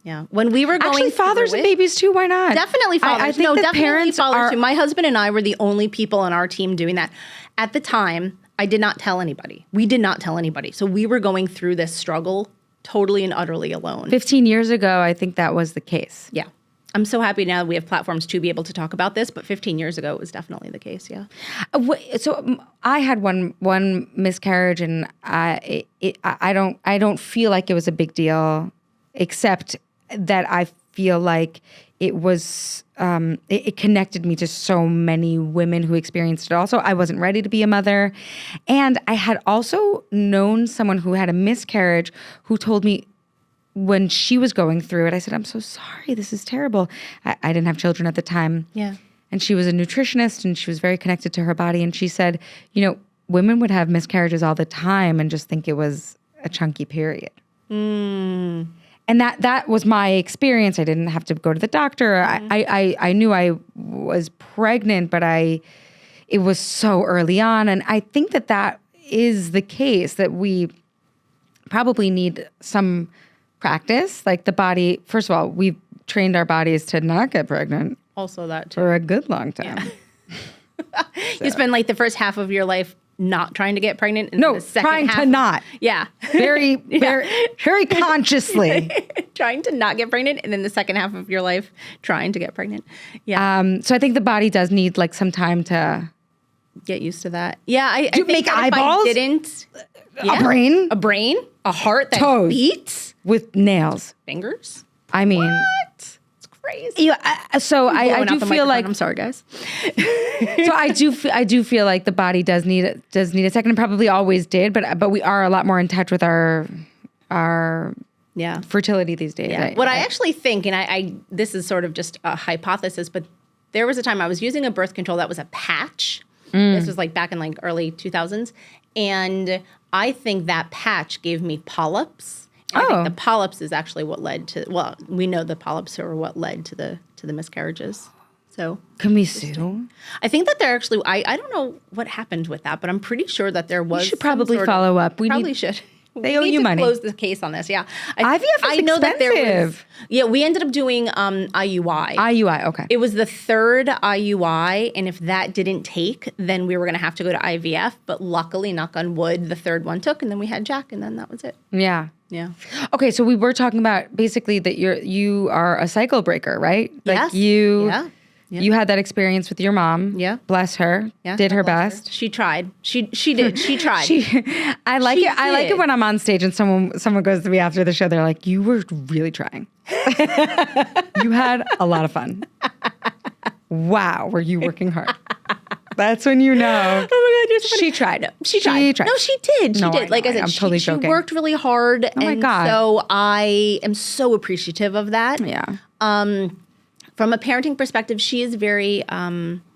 S2: Yeah, when we were going
S1: actually fathers and babies too. Why not?
S2: Definitely fathers.
S1: I think that parents
S2: fathers too. My husband and I were the only people on our team doing that at the time. I did not tell anybody. We did not tell anybody. So we were going through this struggle totally and utterly alone.
S1: 15 years ago, I think that was the case.
S2: Yeah. I'm so happy now that we have platforms to be able to talk about this, but 15 years ago it was definitely the case, yeah.
S1: So I had one miscarriage, and I don't feel like it was a big deal, except that I feel like it was it connected me to so many women who experienced it also. I wasn't ready to be a mother. And I had also known someone who had a miscarriage who told me when she was going through it, I said, I'm so sorry, this is terrible. I didn't have children at the time.
S2: Yeah.
S1: And she was a nutritionist, and she was very connected to her body. And she said, you know, women would have miscarriages all the time and just think it was a chunky period. And that was my experience. I didn't have to go to the doctor. I knew I was pregnant, but it was so early on. And I think that is the case, that we probably need some practice. Like the body, first of all, we've trained our bodies to not get pregnant.
S2: Also that too.
S1: For a good long time.
S2: Yeah. You spend like the first half of your life not trying to get pregnant. And
S1: No,
S2: the second
S1: trying
S2: half
S1: to not.
S2: Yeah.
S1: Very consciously.
S2: Trying to not get pregnant, and then the second half of your life trying to get pregnant. Yeah.
S1: So I think the body does need like some time to
S2: get used to that. Yeah. I
S1: Do you
S2: think
S1: make
S2: that
S1: eyeballs?
S2: If I didn't.
S1: A brain?
S2: A heart that
S1: Toes.
S2: beats?
S1: With nails.
S2: Fingers?
S1: I mean.
S2: What? It's crazy.
S1: Yeah, so I do feel like.
S2: I'm sorry, guys.
S1: So I do feel like the body does need a second, and probably always did, but we are a lot more in touch with our fertility these days.
S2: Yeah. What I actually think, and I this is sort of just a hypothesis, but there was a time I was using a birth control that was a patch. This was like back in like early 2000s, and I think that patch gave me polyps. And I think the polyps is actually what led to. Well, we know the polyps are what led to the miscarriages. So
S1: can we sue?
S2: I think that there actually. I don't know what happened with that, but I'm pretty sure that there was.
S1: We should probably follow up.
S2: We probably should.
S1: They owe you money.
S2: Close the case on this. Yeah,
S1: IVF is expensive.
S2: That there was. Yeah, we ended up doing IUI.
S1: IUI, okay.
S2: It was the third IUI, and if that didn't take, then we were going to have to go to IVF. But luckily, knock on wood, the third one took, and then we had Jack, and then that was it.
S1: Yeah.
S2: Yeah.
S1: Okay, so we were talking about basically that you are a cycle breaker, right?
S2: Yes.
S1: Like you had that experience with your mom.
S2: Yeah.
S1: Bless her. Yeah. Did her best.
S2: She tried. She did. She tried.
S1: I like it. I like it when I'm on stage and someone goes to me after the show. They're like, "You were really trying. You had a lot of fun. Wow, were you working hard?" That's when you know.
S2: Oh my God, she tried. She tried. No, she did. She
S1: No,
S2: did. Like I said,
S1: I'm totally
S2: she
S1: joking.
S2: worked really hard.
S1: Oh my God.
S2: So I am so appreciative of that.
S1: Yeah.
S2: From a parenting perspective, she is very,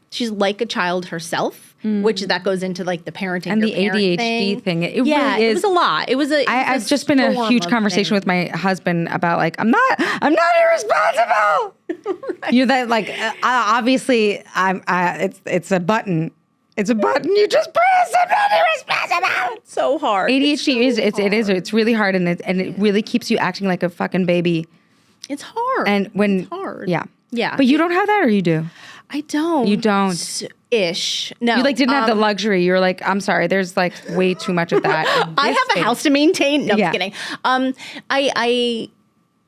S2: she's like a child herself, which that goes into like the parenting
S1: And the
S2: your parent
S1: ADHD thing. It really
S2: it was a lot. It was
S1: I've just been a huge conversation with my husband about like, I'm not irresponsible. Right. You know that like, obviously it's a button. It's a button you just press. I'm not irresponsible.
S2: It's so hard.
S1: ADHD it's really hard and it really keeps you acting like a fucking baby.
S2: It's hard.
S1: And when
S2: it's hard.
S1: Yeah.
S2: Yeah.
S1: But you don't have that, or you do?
S2: I don't.
S1: You don't.
S2: Ish. No.
S1: You like didn't have the luxury. You're like, I'm sorry, there's like way too much of that.
S2: I have a house to maintain. No, I'm
S1: Yeah.
S2: just kidding.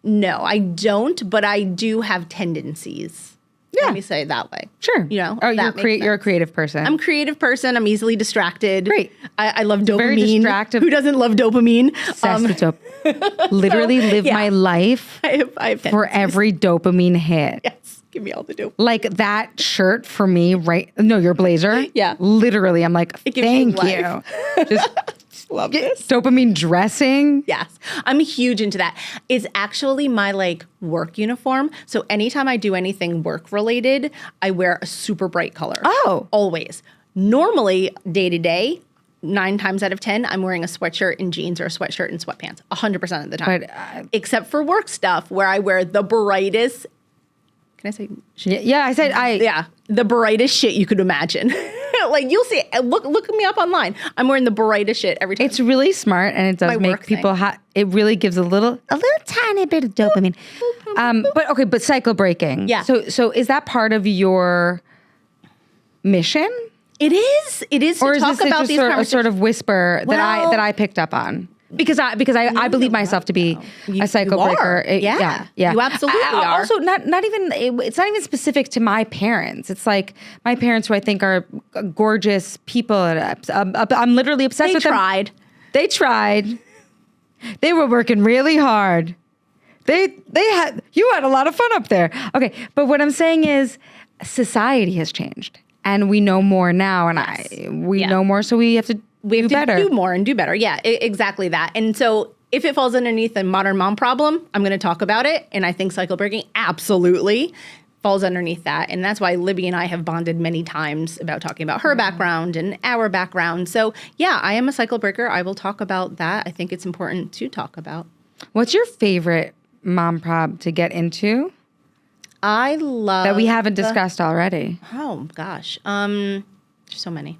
S2: No, I don't, but I do have tendencies.
S1: Yeah.
S2: Let me say it that way.
S1: Sure.
S2: You know,
S1: Oh,
S2: that makes
S1: you're a
S2: sense.
S1: creative person.
S2: I'm a creative person. I'm easily distracted.
S1: Great.
S2: I love dopamine.
S1: Very distractive.
S2: Who doesn't love dopamine?
S1: Obsessed with dope. Literally live
S2: yeah.
S1: my life
S2: I have
S1: for
S2: tendencies.
S1: every dopamine hit.
S2: Yes. Give me all the dopamine.
S1: Like that shirt for me, right? No, your blazer.
S2: Yeah.
S1: Literally, I'm like,
S2: It gives you
S1: thank you.
S2: life.
S1: Just
S2: Love this.
S1: dopamine dressing.
S2: Yes. I'm huge into that. It's actually my like work uniform. So anytime I do anything work related, I wear a super bright color.
S1: Oh.
S2: Always. Normally, day to day, 9 times out of 10, I'm wearing a sweatshirt and jeans or a sweatshirt and sweatpants 100% of the time.
S1: But
S2: except for work stuff where I wear the brightest. Can I say?
S1: yeah, I said
S2: Yeah, the brightest shit you could imagine. Like you'll see. Look me up online. I'm wearing the brightest shit every time.
S1: It's really smart, and it does
S2: My
S1: make
S2: work
S1: people hot. It really gives a little tiny bit of dopamine. But cycle breaking.
S2: Yeah.
S1: So is that part of your mission,
S2: It is. It is
S1: or
S2: to
S1: is
S2: talk
S1: this
S2: about
S1: just
S2: these
S1: a
S2: conversations.
S1: sort of whisper
S2: Well-
S1: that I picked up on? Because I believe myself to be a cycle
S2: you are.
S1: breaker.
S2: Yeah.
S1: Yeah.
S2: You absolutely are.
S1: Also, not even. It's not even specific to my parents. It's like my parents, who I think are gorgeous people. I'm literally obsessed
S2: They
S1: with
S2: tried.
S1: them. They tried. They were working really hard. You had a lot of fun up there. Okay, but what I'm saying is, society has changed, and we know more now, and we know more, so we have to.
S2: We have
S1: do better.
S2: do more and do better. Yeah, exactly that. And so if it falls underneath a modern mom problem, I'm going to talk about it. And I think cycle breaking absolutely falls underneath that. And that's why Libby and I have bonded many times about talking about her background and our background. So yeah, I am a cycle breaker. I will talk about that. I think it's important to talk about.
S1: What's your favorite mom prob to get into
S2: I love
S1: that we haven't discussed already?
S2: Oh gosh, there's so many.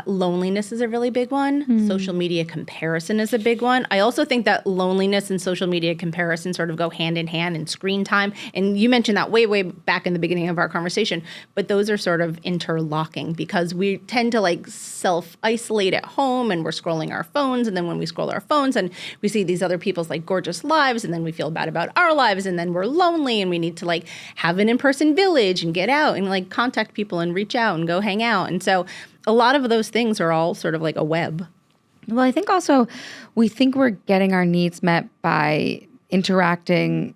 S2: Loneliness is a really big one. Social media comparison is a big one. I also think that loneliness and social media comparison sort of go hand in hand, and screen time. And you mentioned that way back in the beginning of our conversation, but those are sort of interlocking because we tend to like self-isolate at home and we're scrolling our phones. And then when we scroll our phones and we see these other people's like gorgeous lives, and then we feel bad about our lives, and then we're lonely and we need to like have an in-person village and get out and like contact people and reach out and go hang out. And so a lot of those things are all sort of like a web.
S1: Well, I think also we think we're getting our needs met by interacting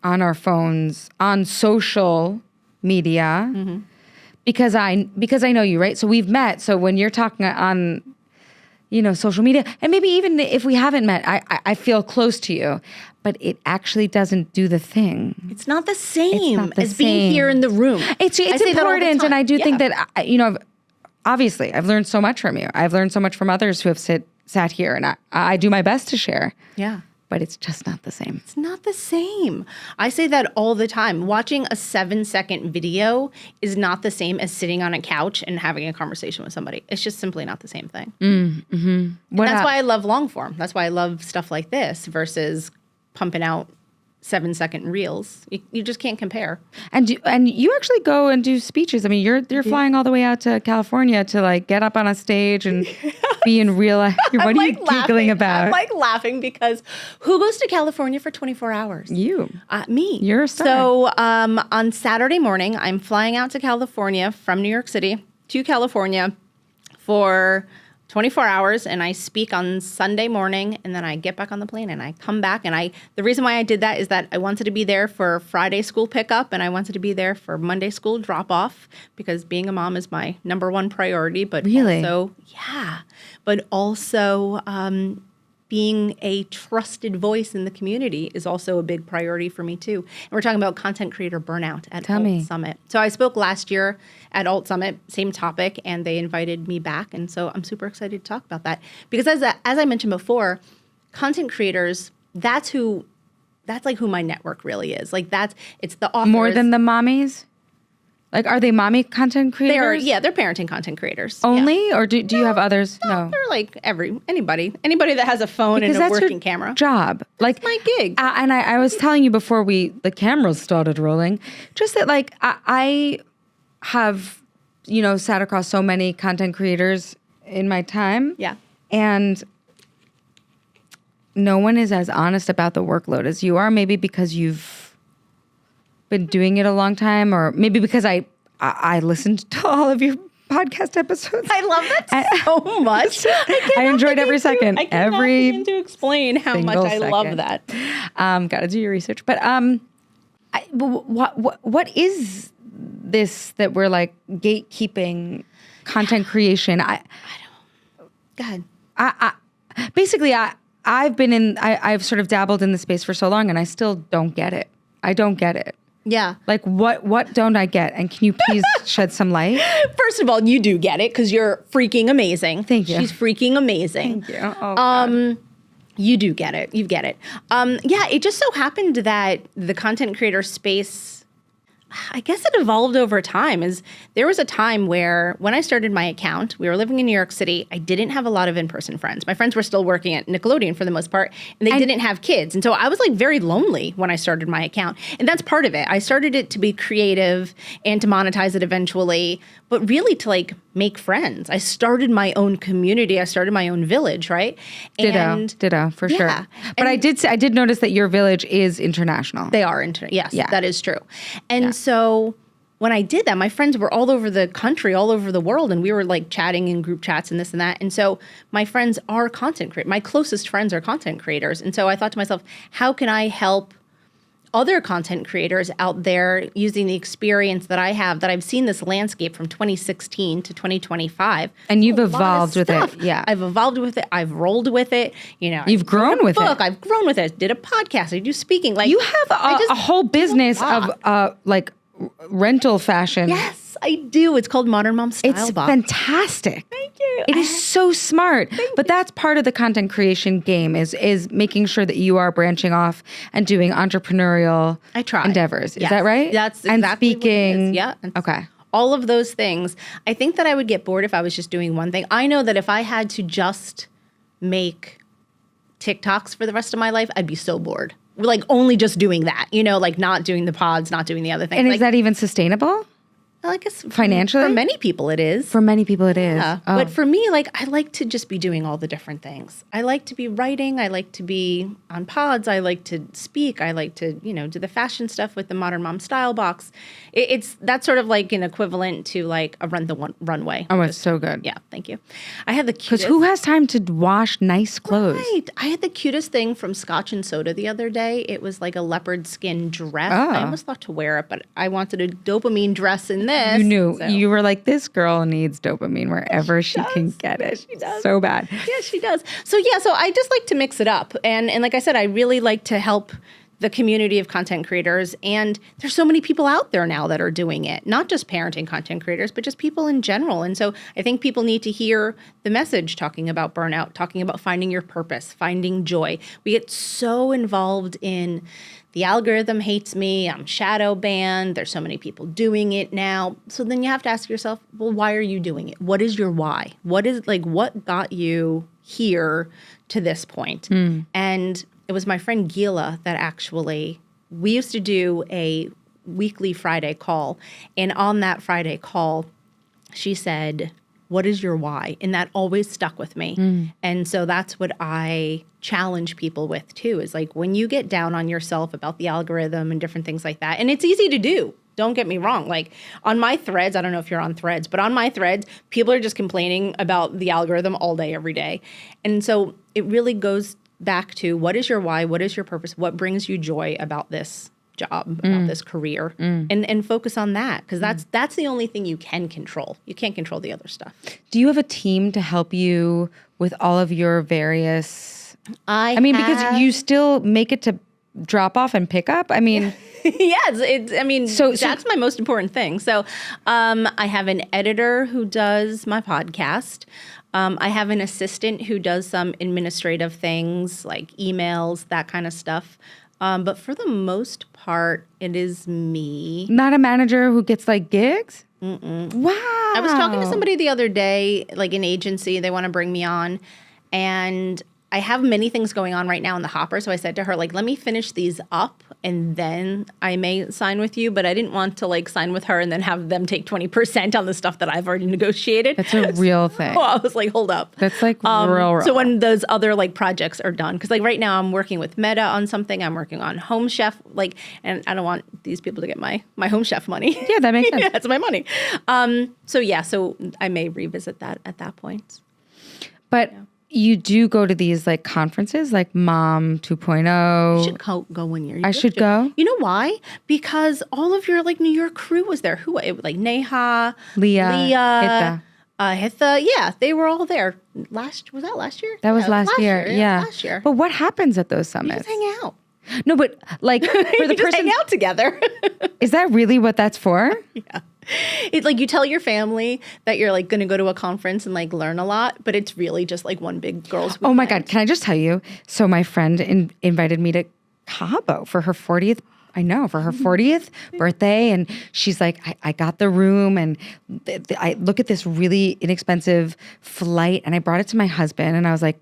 S1: on our phones, on social media, because I know you, right? So we've met. So when you're talking on, social media, and maybe even if we haven't met, I feel close to you, but it actually doesn't do the thing.
S2: It's not the same
S1: not the
S2: as being
S1: same.
S2: here in the room.
S1: It's
S2: I say that all the
S1: important, and
S2: time.
S1: I do think
S2: Yeah.
S1: that obviously I've learned so much from you. I've learned so much from others who have sat here, and I do my best to share.
S2: Yeah.
S1: But it's just not the same.
S2: It's not the same. I say that all the time. Watching a 7-second video is not the same as sitting on a couch and having a conversation with somebody. It's just simply not the same thing. That's why I love long form. That's why I love stuff like this versus pumping out 7-second reels. You just can't compare.
S1: And you actually go and do speeches. I mean, you're flying all the way out to California to like get up on a stage and be in real life. What are you giggling about?
S2: I'm like laughing because who goes to California for 24 hours?
S1: You.
S2: Me.
S1: You're a star.
S2: So on Saturday morning, I'm flying out to California from New York City to California for 24 hours, and I speak on Sunday morning, and then I get back on the plane and I come back. And the reason why I did that is that I wanted to be there for Friday school pickup, and I wanted to be there for Monday school drop off, because being a mom is my number one priority. But
S1: really,
S2: also being a trusted voice in the community is also a big priority for me too. And we're talking about content creator burnout at Alt Summit. So I spoke last year at Alt Summit, same topic, and they invited me back. And so I'm super excited to talk about that. Because as I mentioned before, content creators, that's like who my network really is. Like it's the authors.
S1: More than the mommies? Like, are they mommy content creators?
S2: They're parenting content creators.
S1: Only? Or do you have others? No.
S2: They're like anybody that has a phone and a working camera.
S1: Job.
S2: That's my gig.
S1: And I was telling you before the cameras started rolling, just that like I have, sat across so many content creators in my time.
S2: Yeah.
S1: And no one is as honest about the workload as you are, maybe because you've been doing it a long time, or maybe because I listened to all of your podcast episodes.
S2: I love that so much.
S1: I enjoyed every second.
S2: I cannot begin to explain how much I love that.
S1: Got to do your research. But what is this that we're like gatekeeping content creation? I
S2: don't. Go ahead.
S1: Basically, I've sort of dabbled in the space for so long, and I still don't get it. I don't get it.
S2: Yeah.
S1: Like, what don't I get? And can you please shed some light?
S2: First of all, you do get it, because you're freaking amazing.
S1: Thank you.
S2: She's freaking amazing.
S1: Thank you. Oh, God.
S2: You do get it. You get it. It just so happened that the content creator space, I guess it evolved over time. There was a time where when I started my account, we were living in New York City. I didn't have a lot of in-person friends. My friends were still working at Nickelodeon for the most part, and they didn't have kids. And so I was like very lonely when I started my account. And that's part of it. I started it to be creative and to monetize it eventually, but really to like make friends. I started my own community. I started my own village, right?
S1: Ditto, for sure. But I did notice that your village is international.
S2: They are yes, that is true. And so when I did that, my friends were all over the country, all over the world, and we were like chatting in group chats and this and that. And so my friends are content creators. My closest friends are content creators. And so I thought to myself, how can I help other content creators out there using the experience that I have, that I've seen this landscape from 2016 to 2025.
S1: And you've evolved with it. Yeah.
S2: I've evolved with it. I've rolled with it.
S1: You've grown with it.
S2: I've grown with it. Did a podcast. I do speaking. Like,
S1: you have a whole business of like rental fashion.
S2: Yes, I do. It's called Modern Mom Style
S1: It's
S2: Box.
S1: fantastic.
S2: Thank you.
S1: It is so smart. But that's part of the content creation game is making sure that you are branching off and doing entrepreneurial endeavors. Is that right?
S2: That's
S1: and
S2: exactly
S1: speaking.
S2: What it is. Yeah.
S1: Okay.
S2: All of those things. I think that I would get bored if I was just doing one thing. I know that if I had to just make TikToks for the rest of my life, I'd be so bored. Like only just doing that, like not doing the pods, not doing the other things.
S1: And
S2: like,
S1: is that even sustainable?
S2: I guess
S1: financially?
S2: For many people it is.
S1: For many people it is.
S2: Yeah.
S1: Oh.
S2: But for me, like I like to just be doing all the different things. I like to be writing. I like to be on pods. I like to speak. I like to, do the fashion stuff with the Modern Mom Style Box. That's sort of like an equivalent to like a Run the Runway.
S1: Oh, it's so good.
S2: Yeah, thank you. I had the cutest.
S1: Because who has time to wash nice clothes?
S2: Right. I had the cutest thing from Scotch and Soda the other day. It was like a leopard skin dress.
S1: Oh.
S2: I almost thought to wear it, but I wanted a dopamine dress in this.
S1: You knew. So. You were like, this girl needs dopamine wherever she can get it.
S2: She does.
S1: So bad.
S2: Yeah, she does. So I just like to mix it up. And like I said, I really like to help the community of content creators. And there's so many people out there now that are doing it, not just parenting content creators, but just people in general. And so I think people need to hear the message talking about burnout, talking about finding your purpose, finding joy. We get so involved in the algorithm hates me, I'm shadow banned, there's so many people doing it now. So then you have to ask yourself, well, why are you doing it? What is your why? What got you here to this point? And it was my friend Gila that we used to do a weekly Friday call. And on that Friday call, she said, what is your why? And that always stuck with me. And so that's what I challenge people with too, is like when you get down on yourself about the algorithm and different things like that, and it's easy to do. Don't get me wrong. Like on my threads, I don't know if you're on threads, but on my threads, people are just complaining about the algorithm all day, every day. And so it really goes back to what is your why? What is your purpose? What brings you joy about this job, about this career? And focus on that, because that's the only thing you can control. You can't control the other stuff.
S1: Do you have a team to help you with all of your various... because you still make it to drop off and pick up. I mean...
S2: Yes, so that's my most important thing. So I have an editor who does my podcast. I have an assistant who does some administrative things like emails, that kind of stuff. But for the most part, it is me.
S1: Not a manager who gets like gigs?
S2: Mm-mm.
S1: Wow.
S2: I was talking to somebody the other day, like an agency, they want to bring me on. And I have many things going on right now in the hopper. So I said to her, like, let me finish these up and then I may sign with you. But I didn't want to like sign with her and then have them take 20% on the stuff that I've already negotiated.
S1: That's a real thing.
S2: So I was like, hold up.
S1: That's like real.
S2: So when those other like projects are done, because like right now I'm working with Meta on something. I'm working on Home Chef, like, and I don't want these people to get my Home Chef money.
S1: Yeah, that makes sense.
S2: Yeah, that's my money. So I may revisit that at that point.
S1: But you do go to these like conferences like Mom 2.0.
S2: You should go one year.
S1: I should go.
S2: You know why? Because all of your like New York crew was there. Who? Like Neha,
S1: Leah,
S2: Hitha. Yeah, they were all there. Was that last year?
S1: That was last year. Yeah.
S2: Last year.
S1: But what happens at those
S2: You
S1: summits?
S2: just hang out.
S1: No, but like for the
S2: Just
S1: person,
S2: hang out together.
S1: is that really what that's for?
S2: Yeah. It's like you tell your family that you're like going to go to a conference and like learn a lot, but it's really just like one big girls' weekend.
S1: Oh my God. Can I just tell you? So my friend invited me to Cabo for her 40th. I know, for her 40th birthday. And she's like, I got the room and I look at this really inexpensive flight and I brought it to my husband and I was like,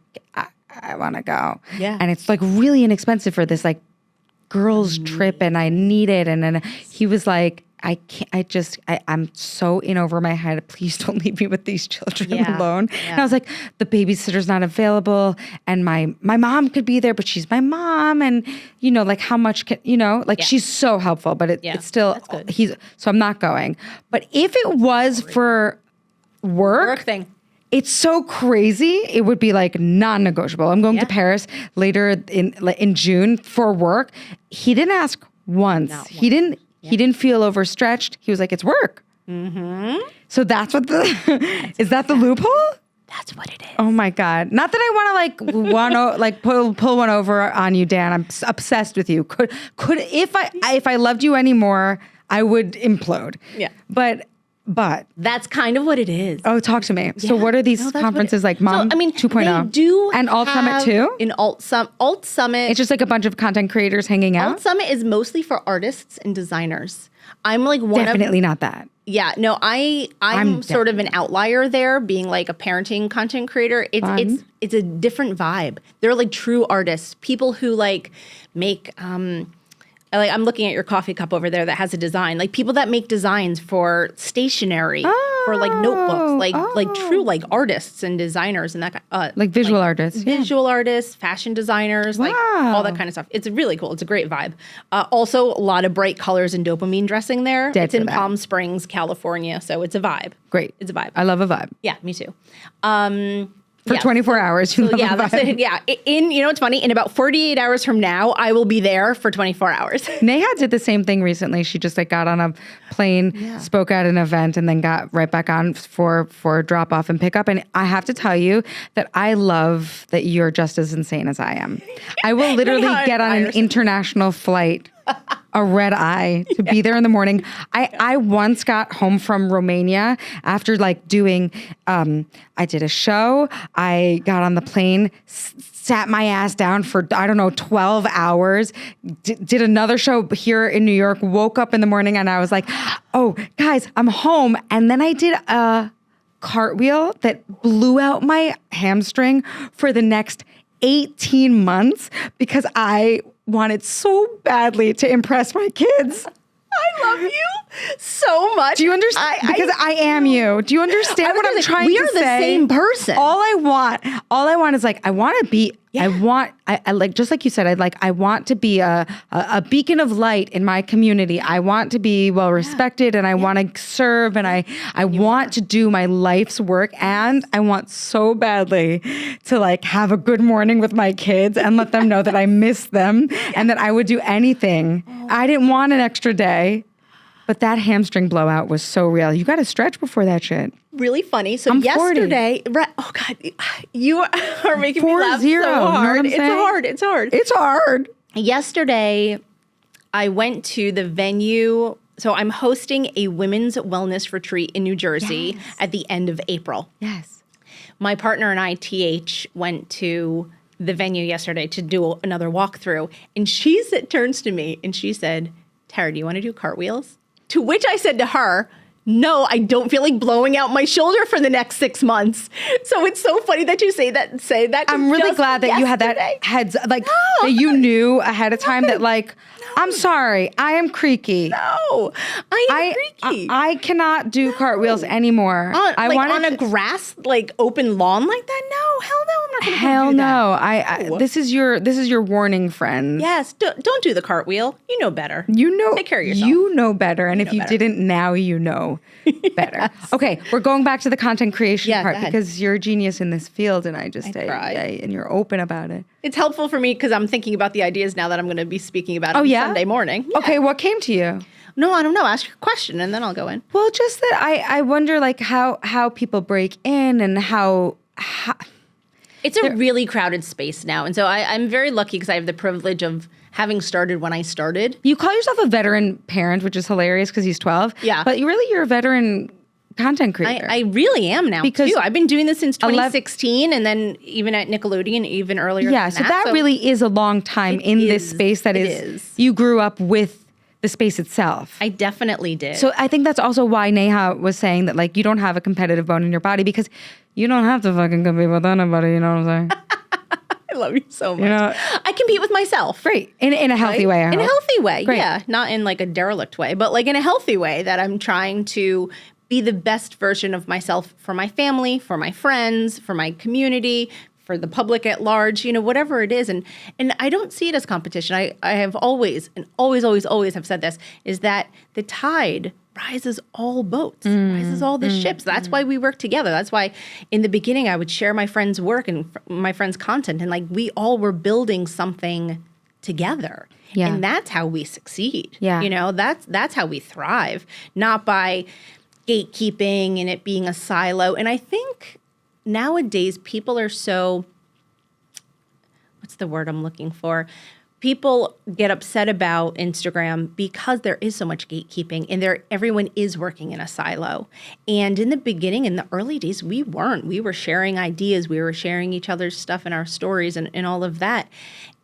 S1: I want to go.
S2: Yeah.
S1: And it's like really inexpensive for this like girls trip and I need it. And then he was like, I'm so in over my head. Please don't leave me with these children alone. Yeah. And I was like, the babysitter's not available and my mom could be there, but she's my mom. And you know, like how much can, she's so helpful, but it's still, so I'm not going. But if it was for work
S2: thing,
S1: it's so crazy. It would be like non-negotiable. I'm going to Paris later in June for work. He didn't ask once. He didn't feel overstretched. He was like, it's work. Mm-hmm. So that's what is that the loophole?
S2: That's what it is.
S1: Oh my God. Not that I want to pull one over on you, Dan. I'm obsessed with you. Could if I loved you anymore, I would implode.
S2: Yeah.
S1: But
S2: that's kind of what it is.
S1: Oh, talk to me. Yeah. So what are these conferences like Mom 2.0?
S2: They do
S1: and Alt Summit too?
S2: In Alt Summit.
S1: It's just like a bunch of content creators hanging out?
S2: Alt Summit is mostly for artists and designers. I'm like
S1: Definitely not that.
S2: Yeah, no, I'm sort of an outlier there, being like a parenting content creator. It's a different vibe. They're like true artists, people who like make like I'm looking at your coffee cup over there that has a design. Like people that make designs for stationery, for like notebooks, like true like artists and designers and that kind.
S1: Like visual artists,
S2: visual artists, fashion designers, like all that kind of stuff. It's really cool. It's a great vibe. Also, a lot of bright colors and dopamine dressing there. It's in Palm Springs, California, so it's a vibe.
S1: Great,
S2: it's a vibe.
S1: I love a vibe.
S2: Yeah, me too.
S1: For 24 hours.
S2: That's it. Yeah. It's funny. In about 48 hours from now, I will be there for 24 hours.
S1: Neha did the same thing recently. She just like got on a plane, spoke at an event, and then got right back on for drop off and pick up. And I have to tell you that I love that you're just as insane as I am. I will literally get on an international flight, a red eye, to be there in the morning. I once got home from Romania after like doing, I did a show. I got on the plane, sat my ass down for, 12 hours, did another show here in New York, woke up in the morning and I was like, oh, guys, I'm home. And then I did a cartwheel that blew out my hamstring for the next 18 months because I wanted so badly to impress my kids.
S2: I love you so much.
S1: Do you understand? Because I am you. Do you understand what I'm trying to say?
S2: We are the same person.
S1: All I want is like, I want to be, I like, just like you said, I want to be a beacon of light in my community. I want to be well respected and I want to serve and I want to do my life's work, and I want so badly to like have a good morning with my kids and let them know that I miss them and that I would do anything. I didn't want an extra day, but that hamstring blowout was so real. You got to stretch before that shit.
S2: Really funny. So
S1: I'm
S2: yesterday, oh God, you are making me laugh
S1: 4-0,
S2: so
S1: you know what
S2: hard.
S1: I'm
S2: It's
S1: saying?
S2: hard. It's hard.
S1: It's hard.
S2: Yesterday, I went to the venue. So I'm hosting a women's wellness retreat in New Jersey at the end of April.
S1: Yes.
S2: My partner and I, TH, went to the venue yesterday to do another walkthrough. And she turns to me and she said, Tara, do you want to do cartwheels? To which I said to her, no, I don't feel like blowing out my shoulder for the next 6 months. So it's so funny that you say that.
S1: I'm really glad that you had that heads, like that you knew ahead of time that like, I'm sorry, I am creaky.
S2: No, I am creaky.
S1: I cannot do cartwheels anymore.
S2: On a grass, like open lawn like that? No, hell no, I'm not going to
S1: Hell
S2: do
S1: no.
S2: that.
S1: This is your warning, friend.
S2: Yes, don't do the cartwheel. You know better.
S1: You know,
S2: take care of yourself.
S1: You know better, and if you didn't, now you know better. Yes. Okay, we're going back to the content creation part because you're a genius in this field, and and you're open about it.
S2: It's helpful for me because I'm thinking about the ideas now that I'm going to be speaking about on Sunday morning. Yeah.
S1: Okay, what came to you?
S2: No, I don't know. Ask your question, and then I'll go in.
S1: Well, just that I wonder like how people break in and how
S2: it's a really crowded space now. And so I'm very lucky because I have the privilege of having started when I started.
S1: You call yourself a veteran parent, which is hilarious because he's 12.
S2: Yeah.
S1: But you're a veteran content creator.
S2: I really am now, because too. I've been doing this since 2016 and then even at Nickelodeon, even earlier
S1: than that. So really is a long time in this space that is. You grew up with the space itself.
S2: I definitely did.
S1: So I think that's also why Neha was saying that like you don't have a competitive bone in your body because you don't have to fucking compete with anybody, you know what I'm saying?
S2: I love you so much. You know, I compete with myself.
S1: Great. In a healthy way.
S2: In a healthy way, yeah. Not in like a derelict way, but like in a healthy way that I'm trying to be the best version of myself for my family, for my friends, for my community, for the public at large, you know, whatever it is. And I don't see it as competition. I have always have said this, is that the tide rises all boats, rises all the ships. That's why we work together. That's why in the beginning I would share my friends' work and my friends' content. And like we all were building something together. Yeah. And that's how we succeed. Yeah. You know, that's how we thrive, not by gatekeeping and it being a silo. And I think nowadays people are so, what's the word I'm looking for? People get upset about Instagram because there is so much gatekeeping and everyone is working in a silo. And in the beginning, in the early days, we weren't. We were sharing ideas. We were sharing each other's stuff in our stories and all of that.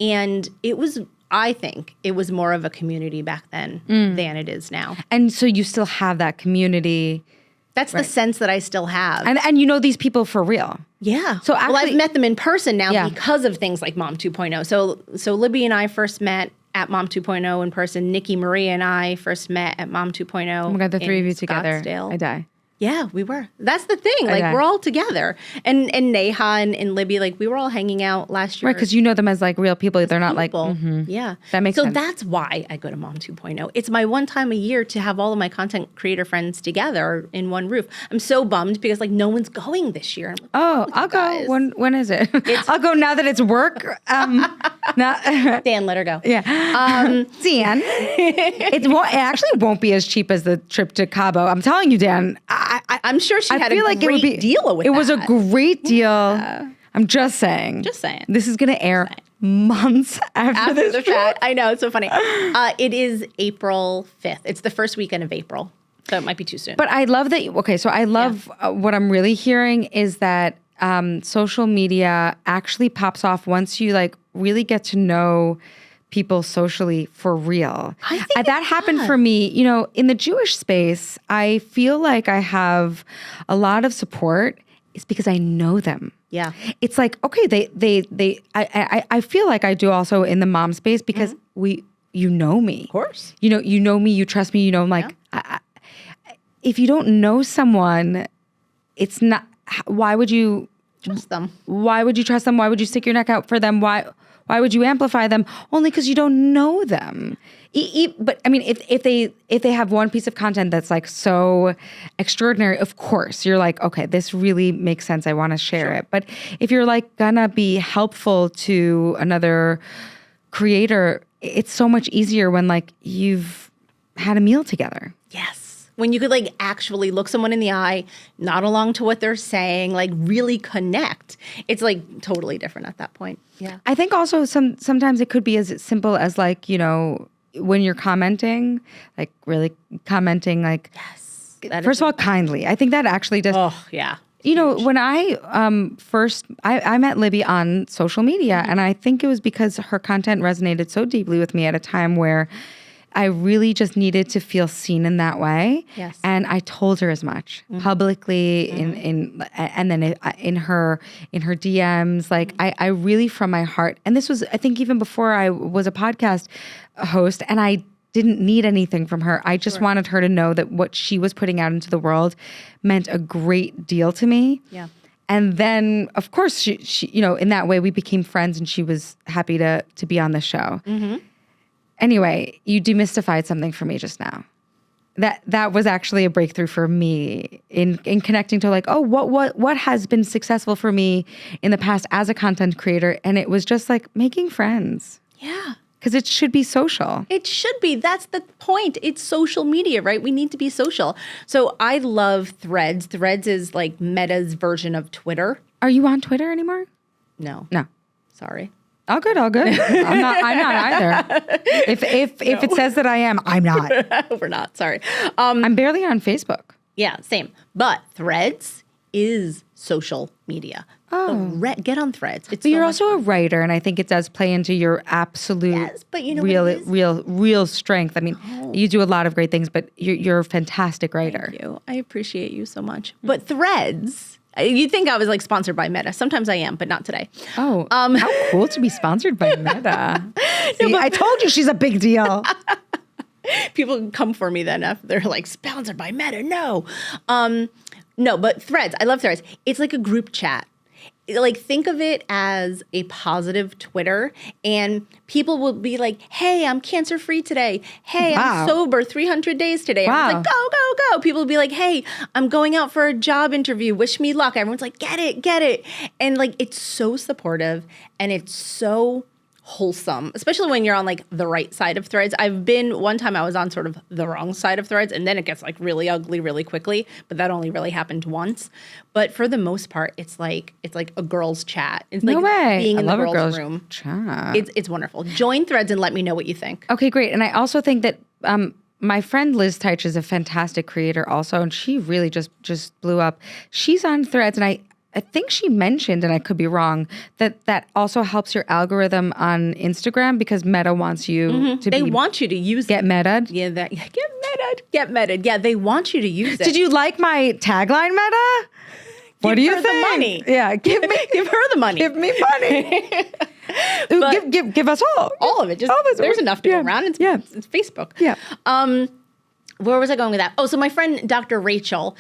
S2: And I think it was more of a community back then than it is now.
S1: And so you still have that community.
S2: That's the sense that I still have.
S1: And you know these people for real.
S2: Yeah. So actually, I've met them in person now because of things like Mom 2.0. So Libby and I first met at Mom 2.0 in person. Nikki Marie and I first met at Mom 2.0.
S1: Oh my God, the three of you together.
S2: Scottsdale.
S1: I die.
S2: Yeah, we were. That's the thing. Like, we're all together. And Neha and Libby, like, we were all hanging out last year.
S1: Right, because you know them as, like, real people. They're not
S2: people.
S1: like,
S2: yeah.
S1: That makes sense.
S2: So that's why I go to Mom 2.0. It's my one time a year to have all of my content creator friends together in one roof. I'm so bummed because, like, no one's going this year. Like,
S1: I'll go. When is it? I'll go now that it's work.
S2: Dan, let her go.
S1: Yeah. Dan, it actually won't be as cheap as the trip to Cabo. I'm telling you, Dan.
S2: I'm sure she had a great deal with it.
S1: It was a great deal. Yeah. I'm just saying. This is going to air months after this
S2: the fact. I know, it's so funny. It is April 5th. It's the first weekend of April. So it might be too soon.
S1: But I love that. So I love what I'm really hearing is that social media actually pops off once you like really get to know people socially for real. That happened for me, you know, in the Jewish space. I feel like I have a lot of support. It's because I know them.
S2: Yeah.
S1: It's like, okay, I feel like I do also in the mom space because we you know me.
S2: Of course.
S1: You know me, you trust me, you know, I'm like, if you don't know someone, it's not, why would you
S2: Trust them.
S1: Why would you trust them? Why would you stick your neck out for them? Why would you amplify them? Only because you don't know them. But I mean, if they have one piece of content that's like so extraordinary, of course you're like, okay, this really makes sense. I want to share it. But if you're like gonna be helpful to another creator, it's so much easier when like you've had a meal together.
S2: Yes. When you could like actually look someone in the eye, nod along to what they're saying, like really connect. It's like totally different at that point. Yeah.
S1: I think also sometimes it could be as simple as like, when you're commenting, like really commenting like,
S2: Yes.
S1: First of all, kindly. I think that actually does.
S2: Oh, yeah.
S1: When I I met Libby on social media, and I think it was because her content resonated so deeply with me at a time where I really just needed to feel seen in that way.
S2: Yes.
S1: And I told her as much publicly and then in her DMs. Like I really from my heart, and this was, I think, even before I was a podcast host, and I didn't need anything from her. I just wanted her to know that what she was putting out into the world meant a great deal to me.
S2: Yeah.
S1: And then, of course, she in that way we became friends, and she was happy to be on the show. Mm-hmm. Anyway, you demystified something for me just now. That was actually a breakthrough for me in connecting to like, oh, what has been successful for me in the past as a content creator, and it was just like making friends.
S2: Yeah.
S1: Because it should be social.
S2: It should be. That's the point. It's social media, right? We need to be social. So I love Threads. Threads is like Meta's version of Twitter.
S1: Are you on Twitter anymore?
S2: No.
S1: Sorry. All good. I'm not either. If it says that I am, I'm not.
S2: We're not. Sorry.
S1: I'm barely on Facebook.
S2: Yeah, same. But Threads is social media.
S1: Oh.
S2: Get on Threads. It's
S1: But you're also a writer, and I think it does play into your absolute
S2: but you know what it is?
S1: real strength. I mean, you do a lot of great things, but you're a fantastic writer.
S2: Thank you. I appreciate you so much. But Threads, you'd think I was like sponsored by Meta. Sometimes I am, but not today.
S1: Oh, how cool to be sponsored by Meta. See, I told you she's a big deal.
S2: People come for me then if they're like, sponsored by Meta. No. No, but Threads, I love Threads. It's like a group chat. Like, think of it as a positive Twitter, and people will be like, hey, I'm cancer-free today. Hey, I'm sober 300 days today.
S1: Wow.
S2: Everyone's like, go, go, go. People will be like, hey, I'm going out for a job interview. Wish me luck. Everyone's like, get it. And like, it's so supportive, and it's so wholesome, especially when you're on like the right side of Threads. One time I was on sort of the wrong side of Threads, and then it gets like really ugly really quickly, but that only really happened once. But for the most part, it's like a girls chat. It's like being in the girls room.
S1: Chat.
S2: It's wonderful. Join Threads and let me know what you think.
S1: Okay, great. And I also think that my friend Liz Teich is a fantastic creator also, and she really just blew up. She's on Threads, and I think she mentioned, and I could be wrong, that also helps your algorithm on Instagram because Meta wants you to
S2: They want you to use
S1: get meta'd.
S2: Yeah, get meta'd. Yeah, they want you to use it.
S1: Did you like my tagline, Meta? What do you think?
S2: Give her the money.
S1: Yeah, give
S2: her the money.
S1: Give me money. give us all
S2: of it. There's enough to go around. It's Facebook.
S1: Yeah.
S2: Where was I going with that? Oh, so my friend Dr. Rachel,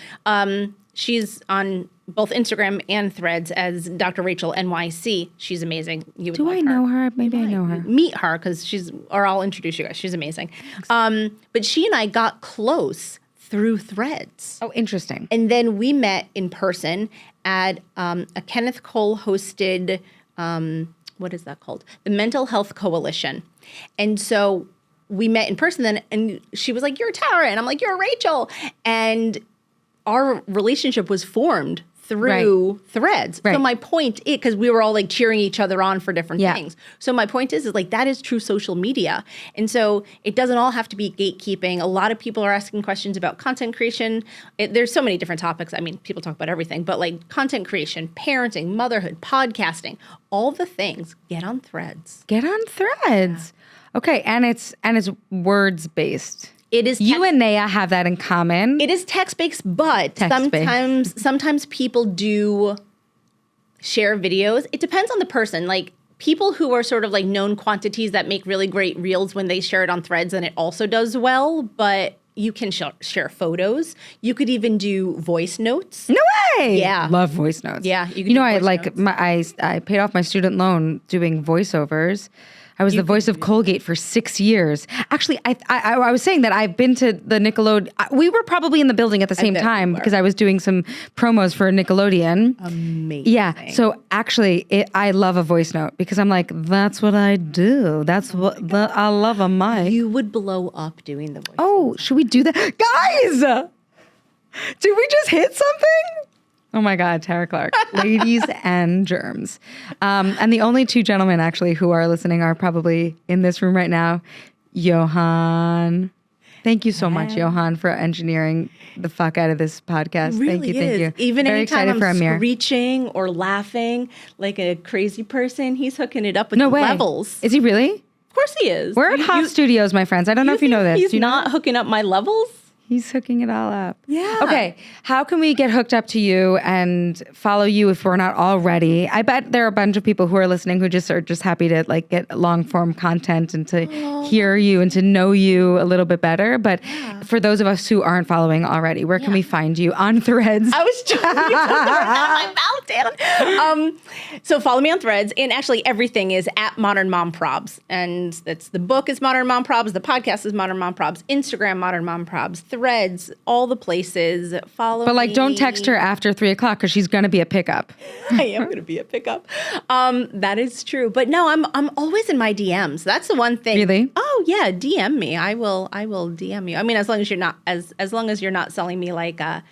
S2: she's on both Instagram and Threads as Dr. Rachel NYC. She's amazing.
S1: Do I know her? Maybe I know her.
S2: Meet her or I'll introduce you guys. She's amazing. But she and I got close through Threads.
S1: Oh, interesting.
S2: And then we met in person at a Kenneth Cole hosted, what is that called? The Mental Health Coalition. And so we met in person then, and she was like, you're Tara. And I'm like, you're Rachel. And our relationship was formed through Threads. Right. So my point is, because we were all like cheering each other on for different things. So my point is like that is true social media. And so it doesn't all have to be gatekeeping. A lot of people are asking questions about content creation. There's so many different topics. I mean, people talk about everything, but like content creation, parenting, motherhood, podcasting, all the things, get on Threads.
S1: Get on Threads. Yeah. Okay, and it's words based.
S2: It is
S1: you and Naya have that in common.
S2: It is text-based, but sometimes people do share videos. It depends on the person. Like people who are sort of like known quantities that make really great reels when they share it on Threads, and it also does well, but you can share photos. You could even do voice notes.
S1: No way.
S2: Yeah.
S1: Love voice notes.
S2: Yeah.
S1: You know, I paid off my student loan doing voiceovers. I was the voice of Colgate for 6 years. Actually, I was saying that I've been to the Nickelodeon. We were probably in the building at the same time because I was doing some promos for Nickelodeon.
S2: Amazing.
S1: Yeah. So actually, I love a voice note because I'm like, that's what I do. That's I love a mic.
S2: You would blow up doing the voice.
S1: Oh, should we do that? Guys, did we just hit something? Oh my God, Tara Clark. Ladies and germs. And the only two gentlemen actually who are listening are probably in this room right now. Johan. Thank you so much, Johan, for engineering the fuck out of this podcast.
S2: Really
S1: thank you.
S2: Even
S1: Very
S2: anytime
S1: excited for
S2: I'm
S1: Amir.
S2: screeching or laughing like a crazy person, he's hooking it up with
S1: No
S2: the
S1: way.
S2: levels.
S1: Is he really?
S2: Of course he is.
S1: We're at Hoff Studios, my friends. I don't know if you know this.
S2: He's
S1: Do you know
S2: not hooking up my levels?
S1: He's hooking it all up.
S2: Yeah.
S1: Okay. How can we get hooked up to you and follow you if we're not already? I bet there are a bunch of people who are listening who just are just happy to like get long form content and to hear you and to know you a little bit better. But for those of us who aren't following already, where can we find you on Threads?
S2: I was trying to my mouth, Dan. So follow me on Threads, and actually everything is at Modern Mom Probs, and that's the book is Modern Mom Probs, the podcast is Modern Mom Probs, Instagram Modern Mom Probs, Threads, all the places. Follow.
S1: But like,
S2: me.
S1: don't text her after 3:00 because she's gonna be a pickup.
S2: I am going to be a pickup. That is true, but no, I'm always in my DMs. That's the one thing.
S1: Really?
S2: Oh yeah, DM me. I will DM you. I mean, as long as you're not as long as you're not selling me like a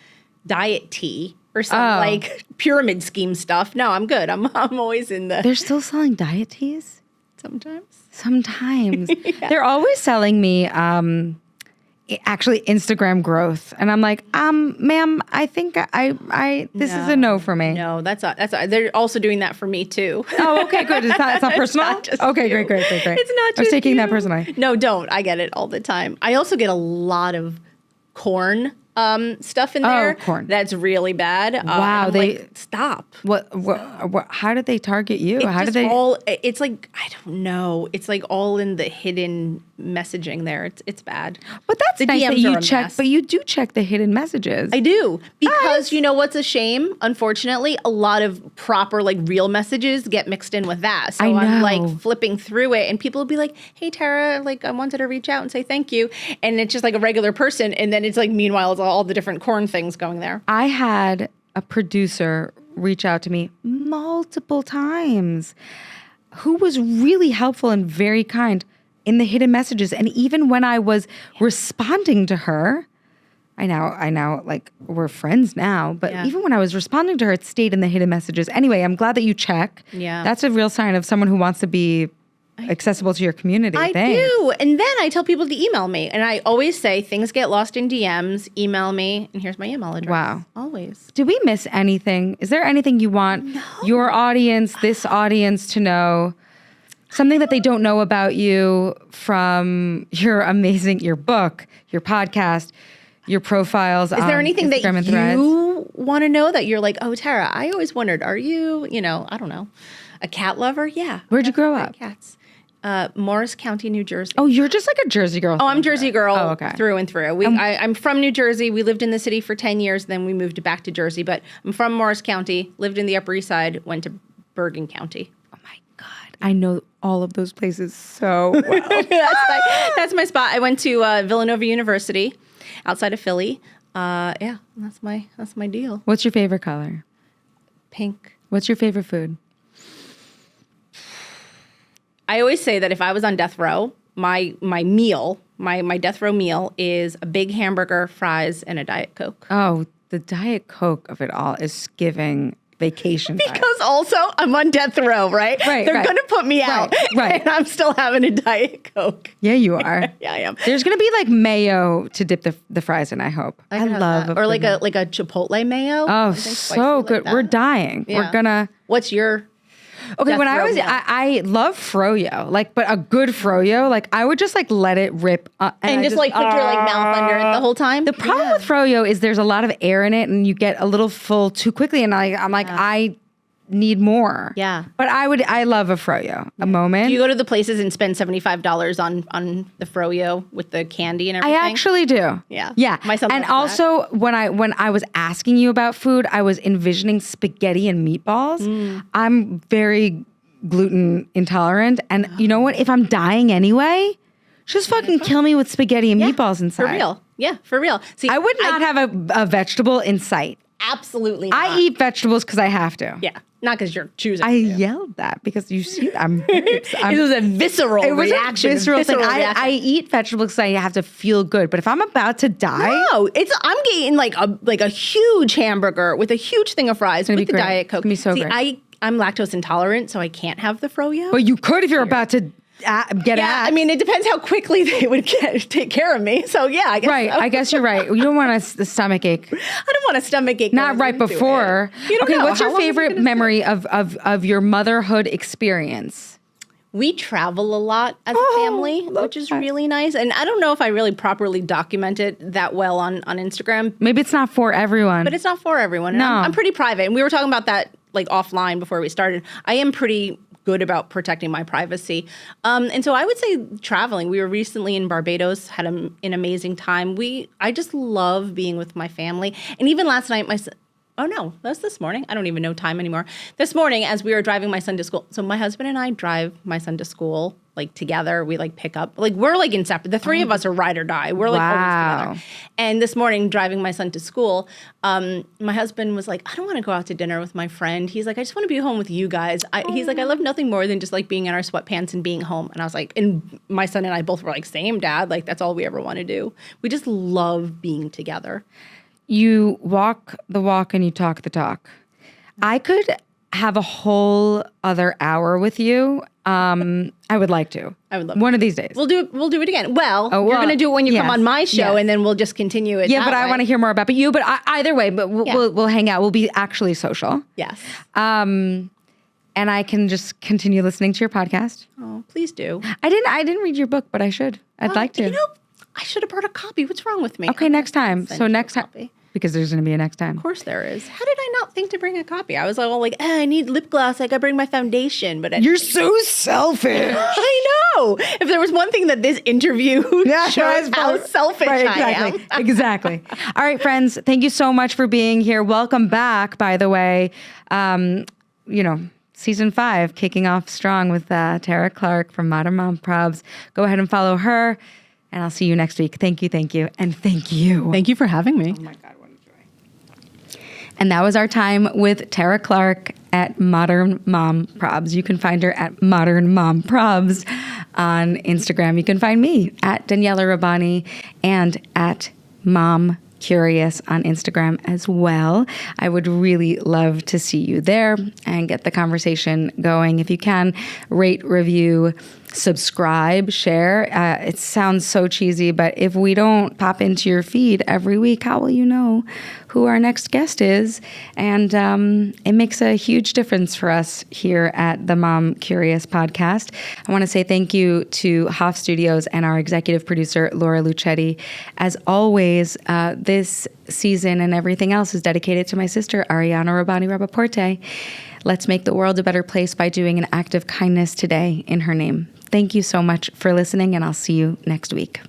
S2: diet tea or some like pyramid scheme stuff. No, I'm good. I'm always in the.
S1: They're still selling diet teas?
S2: Sometimes.
S1: They're always selling me actually Instagram growth. And I'm like, ma'am, I think this is a no for me.
S2: No, that's not. They're also doing that for me too.
S1: Oh, okay, good. It's not personal?
S2: not just
S1: okay,
S2: you.
S1: great.
S2: It's not just
S1: I was taking that
S2: you.
S1: personally.
S2: No, don't. I get it all the time. I also get a lot of corn stuff in there.
S1: Oh, corn.
S2: That's really bad.
S1: Wow,
S2: like, stop.
S1: What, how did they target you? How did they?
S2: It's like, I don't know. It's like all in the hidden messaging there. It's bad.
S1: But that's
S2: the
S1: nice
S2: DMs
S1: that you
S2: are a
S1: check.
S2: mess.
S1: But you do check the hidden messages.
S2: I do, because you know what's a shame? Unfortunately, a lot of proper like real messages get mixed in with that. So I'm like flipping through it, and people will be like, "Hey Tara, like I wanted to reach out and say thank you," and it's just like a regular person, and then it's like meanwhile it's all the different corn things going there.
S1: I had a producer reach out to me multiple times who was really helpful and very kind in the hidden messages. And even when I was responding to her, I now like we're friends now, but even when I was responding to her, it stayed in the hidden messages. Anyway, I'm glad that you check.
S2: Yeah.
S1: That's a real sign of someone who wants to be accessible to your community.
S2: I do. And then I tell people to email me. And I always say things get lost in DMs, email me, and here's my email address.
S1: Wow.
S2: Always.
S1: Do we miss anything? Is there anything you want your audience, this audience to know? Something that they don't know about you from your book, your podcast, your profiles.
S2: Is there anything
S1: Instagram
S2: that
S1: and Threads?
S2: you want to know that you're like, oh, Tara, I always wondered, are you, I don't know, a cat lover? Yeah.
S1: Where'd you grow up?
S2: Cats. Morris County, New Jersey.
S1: Oh, you're just like a Jersey girl.
S2: Oh, I'm Jersey girl
S1: okay.
S2: through and through. I'm from New Jersey. We lived in the city for 10 years. Then we moved back to Jersey. But I'm from Morris County, lived in the Upper East Side, went to Bergen County.
S1: Oh, my God. I know all of those places so well.
S2: That's my spot. I went to Villanova University outside of Philly. That's my deal.
S1: What's your favorite color?
S2: Pink.
S1: What's your favorite food?
S2: I always say that if I was on death row, my death row meal is a big hamburger, fries, and a Diet Coke.
S1: Oh, the Diet Coke of it all is giving vacation vibes.
S2: Because also I'm on death row, right?
S1: Right.
S2: They're going to put me out.
S1: Right.
S2: And I'm still having a Diet Coke.
S1: Yeah, you are.
S2: Yeah, I am.
S1: There's going to be like mayo to dip the fries in, I hope. I love
S2: that. Or like a Chipotle mayo.
S1: Oh, so good. We're dying.
S2: Yeah.
S1: We're gonna.
S2: What's your
S1: Okay, when I was,
S2: meal?
S1: I love froyo, like, but a good froyo, like, I would just like let it rip,
S2: and just like put your like mouth under it the whole time.
S1: The problem with froyo is there's a lot of air in it, and you get a little full too quickly. And I'm like, I need more.
S2: Yeah.
S1: But I love a froyo, a moment.
S2: Do you go to the places and spend $75 on the froyo with the candy and everything?
S1: I actually do.
S2: Yeah.
S1: Yeah.
S2: My son
S1: and
S2: loves
S1: also when I was asking you about food, I was envisioning spaghetti and meatballs. I'm very gluten intolerant. And you know what? If I'm dying anyway, just fucking kill me with spaghetti and meatballs inside.
S2: For real. Yeah, for real. See,
S1: I would not have a vegetable in sight.
S2: Absolutely not.
S1: I eat vegetables because I have to.
S2: Yeah. Not because you're choosing
S1: I
S2: to.
S1: yelled that because you see,
S2: It was a visceral reaction.
S1: It was a visceral thing.
S2: reaction.
S1: I eat vegetables because I have to feel good. But if I'm about to die,
S2: No, I'm getting like a huge hamburger with a huge thing of fries with
S1: be
S2: the
S1: great.
S2: Diet Coke.
S1: It's gonna be so
S2: See,
S1: great.
S2: I'm lactose intolerant, so I can't have the froyo.
S1: but you could if you're about to get
S2: Yeah,
S1: axed.
S2: I mean, it depends how quickly they would take care of me. So yeah, I guess
S1: Right,
S2: so.
S1: I guess you're right. You don't want a stomach ache.
S2: I don't want a stomach ache.
S1: Not
S2: going
S1: right
S2: into
S1: before.
S2: it. You don't
S1: Okay,
S2: know.
S1: what's
S2: How
S1: your
S2: long is it
S1: favorite
S2: gonna
S1: memory of your motherhood experience?
S2: We travel a lot as a family, which is really nice. And I don't know if I really properly document it that well on Instagram,
S1: Maybe it's not for everyone.
S2: but it's not for everyone. And
S1: No.
S2: I'm pretty private. And we were talking about that like offline before we started. I am pretty good about protecting my privacy. And so I would say traveling. We were recently in Barbados, had an amazing time. I just love being with my family. And even last night, oh no, that was this morning. I don't even know time anymore. This morning, as we were driving my son to school. So my husband and I drive my son to school like together. We like pick up, like we're like inseparable. The three of us are ride or die. We're like
S1: Wow.
S2: always together. And this morning, driving my son to school, my husband was like, I don't want to go out to dinner with my friend. He's like, I just want to be home with you guys. He's like, I love nothing more than just like being in our sweatpants and being home. And I was like, and my son and I both were like, same dad. Like that's all we ever want to do. We just love being together.
S1: You walk the walk and you talk the talk. I could have a whole other hour with you. I would like to.
S2: I would love
S1: one of these days.
S2: We'll do it again. Well, you're
S1: well,
S2: going to do it when you come
S1: yes,
S2: on my show,
S1: yes.
S2: and then we'll just continue it.
S1: Yeah,
S2: that
S1: but I
S2: way.
S1: want to hear more about you. But either way, but we'll hang out. We'll be actually social.
S2: Yes.
S1: And I can just continue listening to your podcast.
S2: Oh, please do.
S1: I didn't read your book, but I should. I'd like to.
S2: You know, I should have brought a copy. What's wrong with me?
S1: Okay, next time.
S2: Send
S1: So
S2: you a
S1: next time,
S2: copy.
S1: because there's going to be a next time.
S2: Of course there is. How did I not think to bring a copy? I was like, I need lip gloss. I got to bring my foundation. But
S1: You're so selfish.
S2: I know. If there was one thing that this interview shows how selfish I am.
S1: Exactly. All right, friends. Thank you so much for being here. Welcome back, by the way. Season 5 kicking off strong with Tara Clark from Modern Mom Probs. Go ahead and follow her, and I'll see you next week. Thank you, and thank you.
S2: Thank you for having me.
S1: Oh my God, what a joy. And that was our time with Tara Clark at Modern Mom Probs. You can find her at Modern Mom Probs on Instagram. You can find me at Daniella Rabbani and at Mom Curious on Instagram as well. I would really love to see you there and get the conversation going. If you can, rate, review, subscribe, share. It sounds so cheesy, but if we don't pop into your feed every week, how will you know who our next guest is? And it makes a huge difference for us here at the Mom Curious podcast. I want to say thank you to Hoff Studios and our executive producer, Laura Lucetti. As always, this season and everything else is dedicated to my sister, Ariana Rabbani Rabaporte. Let's make the world a better place by doing an act of kindness today in her name. Thank you so much for listening, and I'll see you next week.